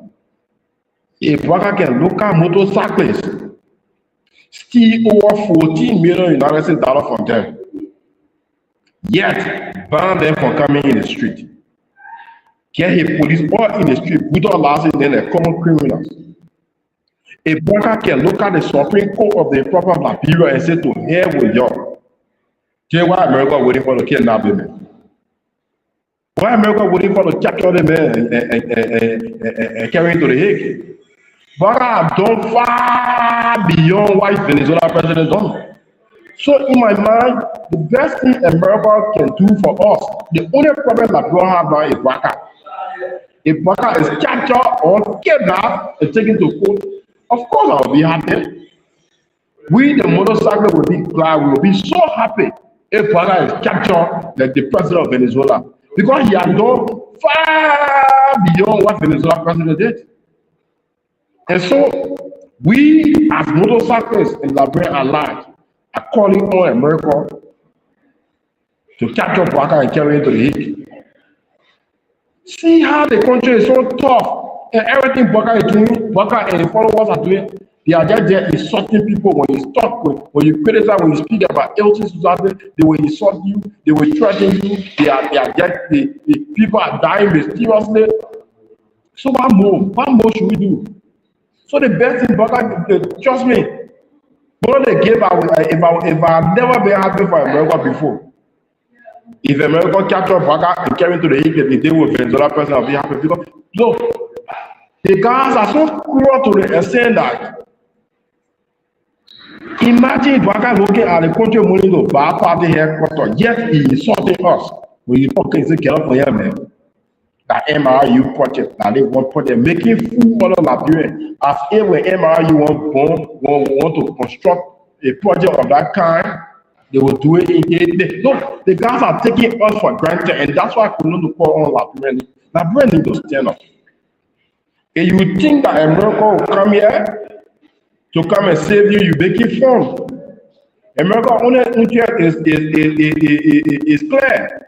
A Bagacan local motorcyclist steal over 14 million United States dollars from them, yet ban them from coming in the street. Get a police all in the street without allowing them the common criminals. A banker can look at the Supreme Court of the Republic of Liberia and say to hell with y'all. Here's why America waiting for the kidnap them. Why America waiting for the capture them and carry to the Hague? But I've done far beyond what Venezuela president done. So in my mind, the best thing America can do for us, the only problem that we have now is Baka. If Baka is captured or kidnapped and taken to court, of course I will be happy. We, the motorcycle, will be glad. We will be so happy if Baka is captured like the president of Venezuela, because he has done far beyond what Venezuela president did. And so we, as motorcyclists in Liberia and large, are calling on America to capture Baka and carry it to the Hague. See how the country is so tough, and everything Baka is doing, Baka and his followers are doing. They are just there insulting people. When you talk, when you criticize, when you speak about LT society, they will insult you, they will threaten you. They are just the people are dying mysteriously. So what more should we do? So the best thing, Baka, trust me, what they gave out, if I've never been happy for America before. If America capture Baka and carry to the Hague and they will Venezuela president, I'll be happy because look, the guys are so cruel to the extent that imagine Baka looking at the country money to buy party headquarters, yet he insulting us. When you fucking say California, man, that MRU project, that they want project making fool of Liberian as if when MRU want to construct a project of that kind. They will do it in look, the guys are taking us for granted, and that's why I could not call on Liberian. Liberian need to stand up. And you would think that America will come here to come and save you, you make it fun. America only interest is clear.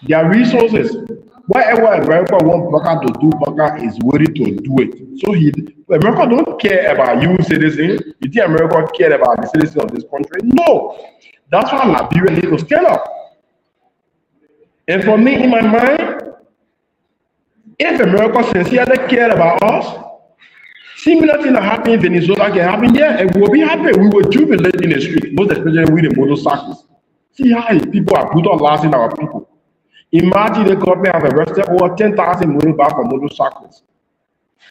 Their resources. Whatever America wants Baka to do, Baka is ready to do it. So America don't care about you citizens. You think America care about the citizens of this country? No. That's why Liberia needs to stand up. And for me, in my mind, if America sincerely care about us, similar thing that happened in Venezuela can happen here, and we will be happy. We will jubilate in the street, most especially with the motorcyclists. See how people are brutalizing our people. Imagine the government have arrested over 10,000 motorbikes for motorcyclists.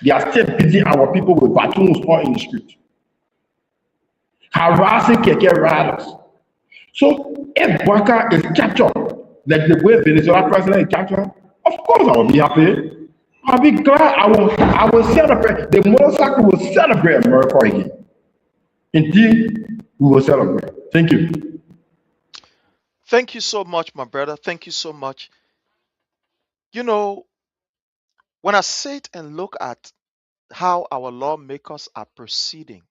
They are still beating our people with batons all in the street, harassing keke riders. So if Baka is captured, like the way Venezuela president is captured, of course I will be happy. I'll be glad. I will celebrate. The motorcycle will celebrate America again. Indeed, we will celebrate. Thank you. Thank you so much, my brother. Thank you so much. You know, when I sit and look at how our lawmakers are proceeding,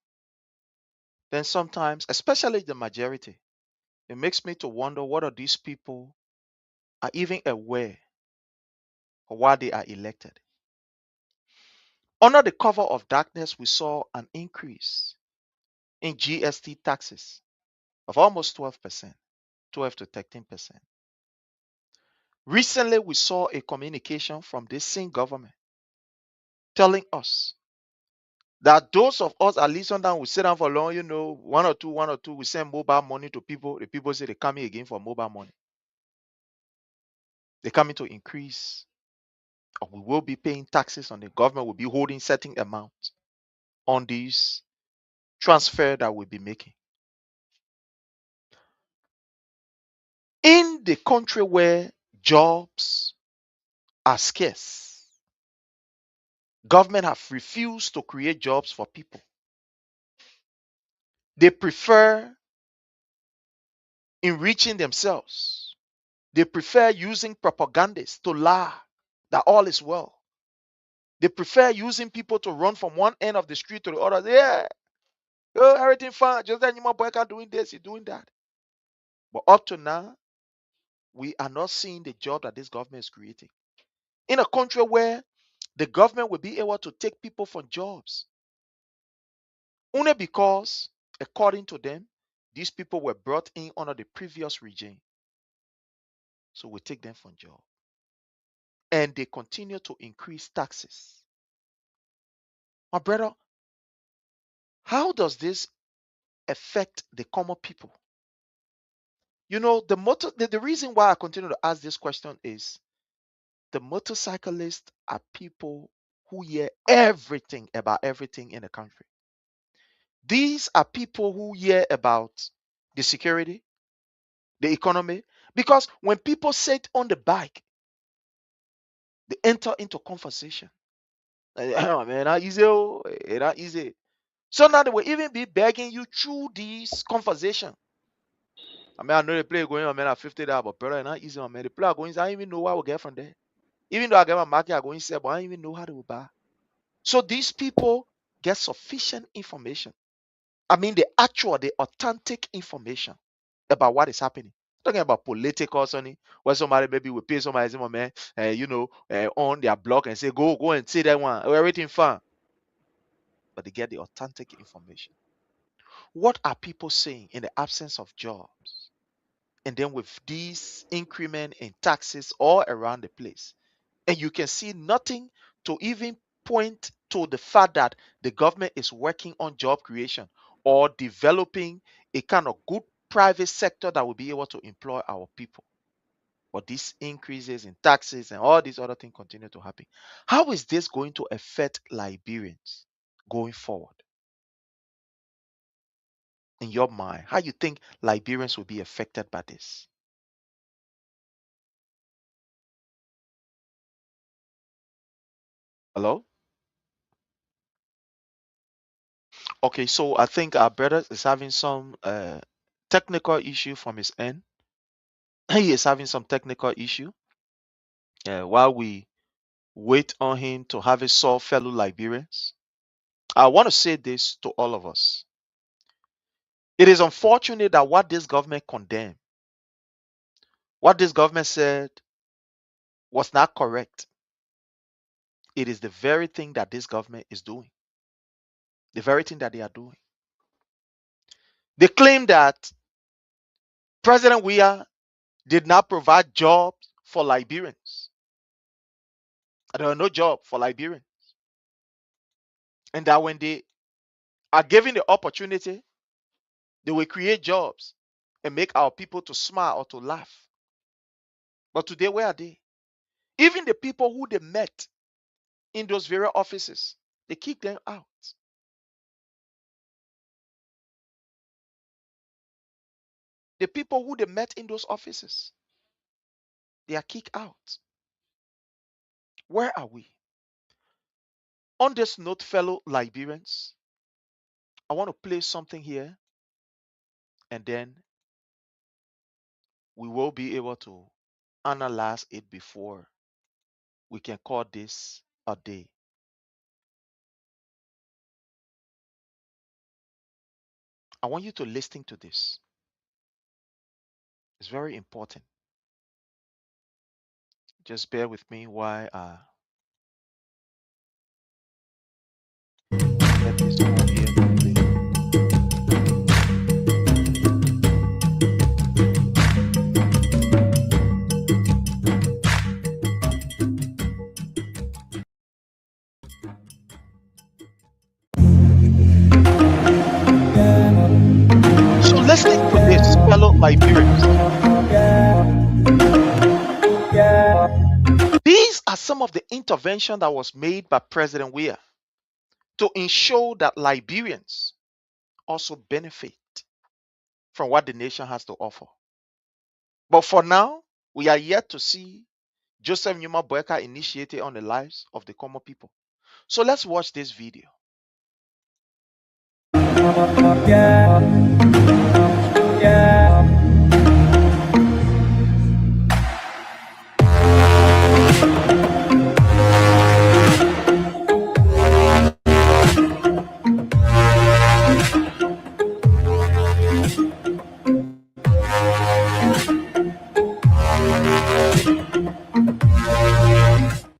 then sometimes, especially the majority, it makes me to wonder whether these people are even aware of why they are elected. Under the cover of darkness, we saw an increase in GST taxes of almost 12%, 12 to 13%. Recently, we saw a communication from this same government telling us that those of us at least sometimes we sit down for long, one or two, we send mobile money to people. The people say they're coming again for mobile money. They're coming to increase, or we will be paying taxes on the government, will be holding certain amounts on these transfer that we'll be making. In the country where jobs are scarce, government have refused to create jobs for people. They prefer enriching themselves. They prefer using propagandists to lie that all is well. They prefer using people to run from one end of the street to the other. Yeah, everything fine. Just that my boy can doing this, he's doing that. But up to now, we are not seeing the job that this government is creating. In a country where the government will be able to take people from jobs. Only because, according to them, these people were brought in under the previous regime. So we take them from job. And they continue to increase taxes. My brother, how does this affect the common people? You know, the reason why I continue to ask this question is the motorcyclists are people who hear everything about everything in the country. These are people who hear about the security, the economy, because when people sit on the bike, they enter into conversation. Oh, man, not easy. Not easy. So now they will even be begging you through this conversation. I mean, I know the play going on, man, at $50, but brother, not easy, man. The play are going, I don't even know what I will get from there. Even though I get my market, I go inside, but I don't even know how to buy. So these people get sufficient information. I mean, the authentic information about what is happening. Talking about political something, where somebody maybe will pay somebody, man, on their blog and say, go and see that one, everything fine. But they get the authentic information. What are people saying in the absence of jobs? And then with these increment in taxes all around the place, and you can see nothing to even point to the fact that the government is working on job creation or developing a kind of good private sector that will be able to employ our people. But these increases in taxes and all these other things continue to happen. How is this going to affect Liberians going forward? In your mind, how you think Liberians will be affected by this? Hello? Okay, so I think our brother is having some technical issue from his end. He is having some technical issue. While we wait on him to have it solved, fellow Liberians, I want to say this to all of us. It is unfortunate that what this government condemned, what this government said was not correct. It is the very thing that this government is doing. The very thing that they are doing. They claim that President Weah did not provide jobs for Liberians. There are no jobs for Liberians. And that when they are given the opportunity, they will create jobs and make our people to smile or to laugh. But today, where are they? Even the people who they met in those various offices, they kick them out. The people who they met in those offices, they are kicked out. Where are we? On this note, fellow Liberians, I want to play something here, and then we will be able to analyze it before we can call this a day. I want you to listen to this. It's very important. Just bear with me while I get this all here to play. So listening to this, fellow Liberians, these are some of the intervention that was made by President Weah to ensure that Liberians also benefit from what the nation has to offer. But for now, we are yet to see Joseph Numa Boyka initiated on the lives of the common people. So let's watch this video.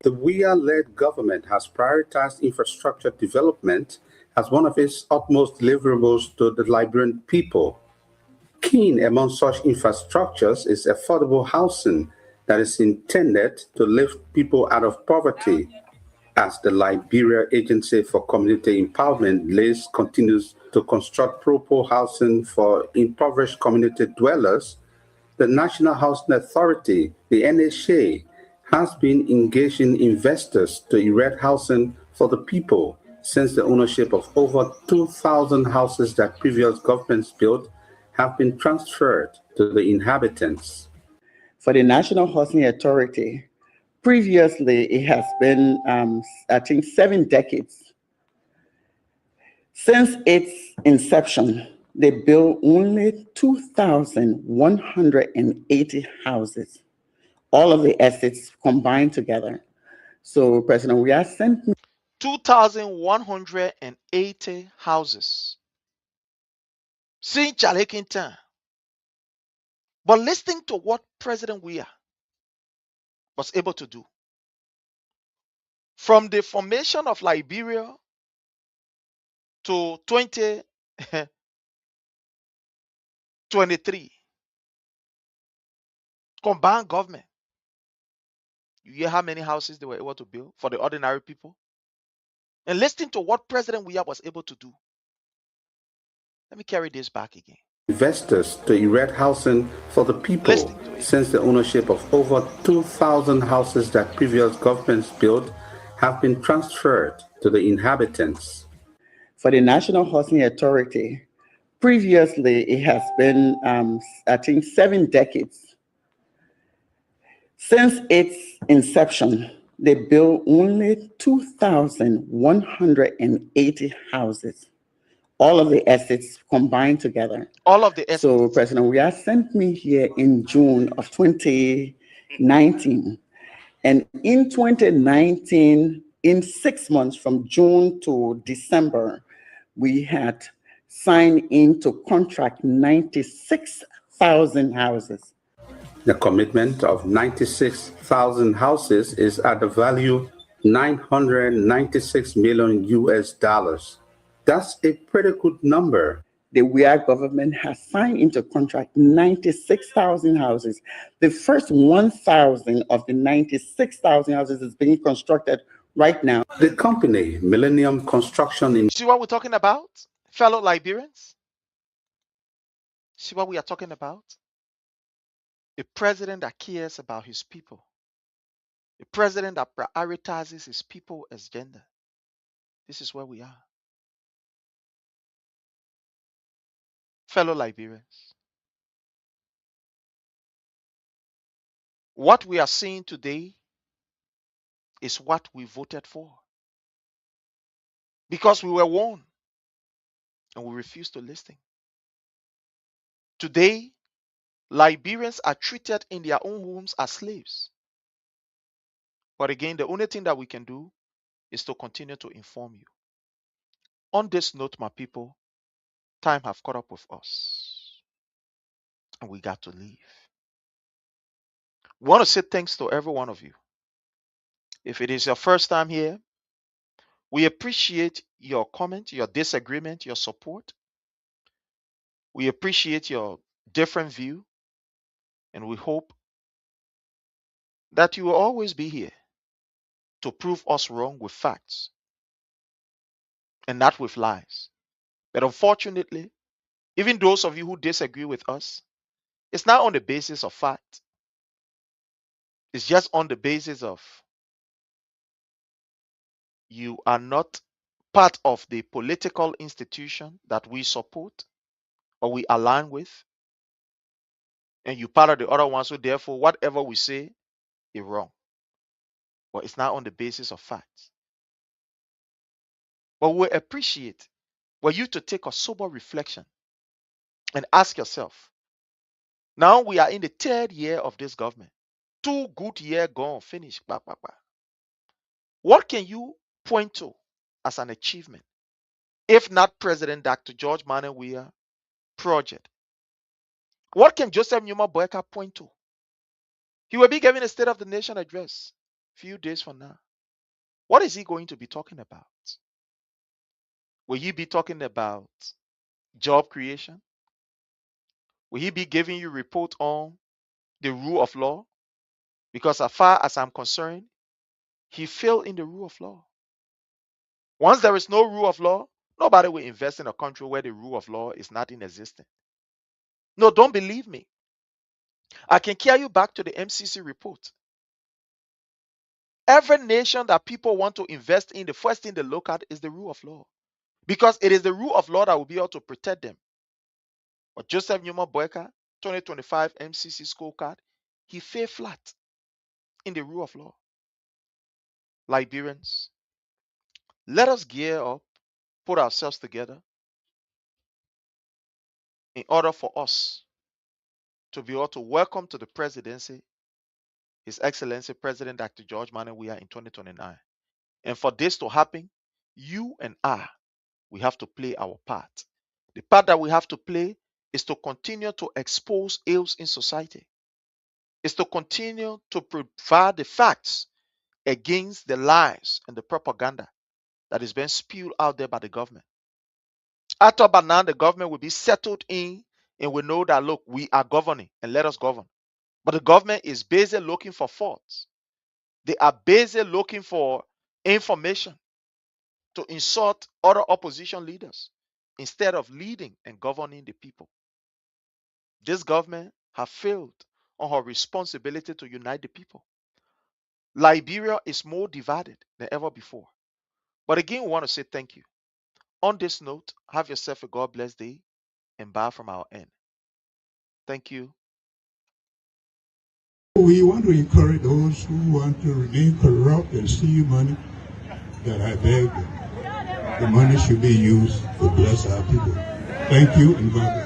The Liberia-led government has prioritized infrastructure development as one of its utmost deliverables to the Liberian people. Key among such infrastructures is affordable housing that is intended to lift people out of poverty. As the Liberia Agency for Community Empowerment LACE continues to construct proper housing for impoverished community dwellers, the National Housing Authority, the NHA, has been engaging investors to erect housing for the people since the ownership of over 2,000 houses that previous governments built have been transferred to the inhabitants. For the National Housing Authority, previously it has been, I think, 7 decades. Since its inception, they built only 2,180 houses, all of the assets combined together. So President Weah sent me 2,180 houses. Since Chalekintan. But listening to what President Weah was able to do, from the formation of Liberia to 2023, combined government, you hear how many houses they were able to build for the ordinary people? And listening to what President Weah was able to do. Let me carry this back again. Investors to erect housing for the people since the ownership of over 2,000 houses that previous governments built have been transferred to the inhabitants. For the National Housing Authority, previously it has been, I think, 7 decades. Since its inception, they built only 2,180 houses, all of the assets combined together. All of the assets. So President Weah sent me here in June of 2019. And in 2019, in 6 months from June to December, we had signed into contract 96,000 houses. The commitment of 96,000 houses is at the value 996 million US dollars. That's a pretty good number. The Weah government has signed into contract 96,000 houses. The first 1,000 of the 96,000 houses is being constructed right now. The company, Millennium Construction in... See what we're talking about, fellow Liberians? See what we are talking about? A president that cares about his people. A president that prioritizes his people as gender. This is where we are. Fellow Liberians. What we are seeing today is what we voted for. Because we were warned and we refused to listen. Today, Liberians are treated in their own homes as slaves. But again, the only thing that we can do is to continue to inform you. On this note, my people, time have caught up with us. And we got to leave. We want to say thanks to every one of you. If it is your first time here, we appreciate your comment, your disagreement, your support. We appreciate your different view. And we hope that you will always be here to prove us wrong with facts and not with lies. But unfortunately, even those of you who disagree with us, it's not on the basis of fact. It's just on the basis of you are not part of the political institution that we support or we align with. And you part of the other ones, so therefore whatever we say is wrong. But it's not on the basis of facts. But we appreciate for you to take a sober reflection and ask yourself, now we are in the 3rd year of this government. 2 good years gone, finished. What can you point to as an achievement, if not President Dr. George Manuel Weah project? What can Joseph Numa Boyka point to? He will be giving a State of the Nation address a few days from now. What is he going to be talking about? Will he be talking about job creation? Will he be giving you report on the rule of law? Because as far as I'm concerned, he failed in the rule of law. Once there is no rule of law, nobody will invest in a country where the rule of law is not in existence. No, don't believe me. I can carry you back to the MCC report. Every nation that people want to invest in, the first thing they look at is the rule of law. Because it is the rule of law that will be able to protect them. But Joseph Newman Boyka, 2025 MCC scorecard, he failed flat in the rule of law. Liberians, let us gear up, put ourselves together in order for us to be able to welcome to the presidency His Excellency President Dr. George Manneh Weah in 2029. And for this to happen, you and I, we have to play our part. The part that we have to play is to continue to expose ills in society. Is to continue to provide the facts against the lies and the propaganda that is being spewed out there by the government. I thought by now the government will be settled in and we know that, look, we are governing and let us govern. But the government is busy looking for faults. They are busy looking for information to insult other opposition leaders instead of leading and governing the people. This government has failed on her responsibility to unite the people. Liberia is more divided than ever before. But again, we want to say thank you. On this note, have yourself a God bless day and bye from our end. Thank you. We want to encourage those who want to remain corrupt and steal money, that I beg them. The money should be used to bless our people. Thank you and God bless.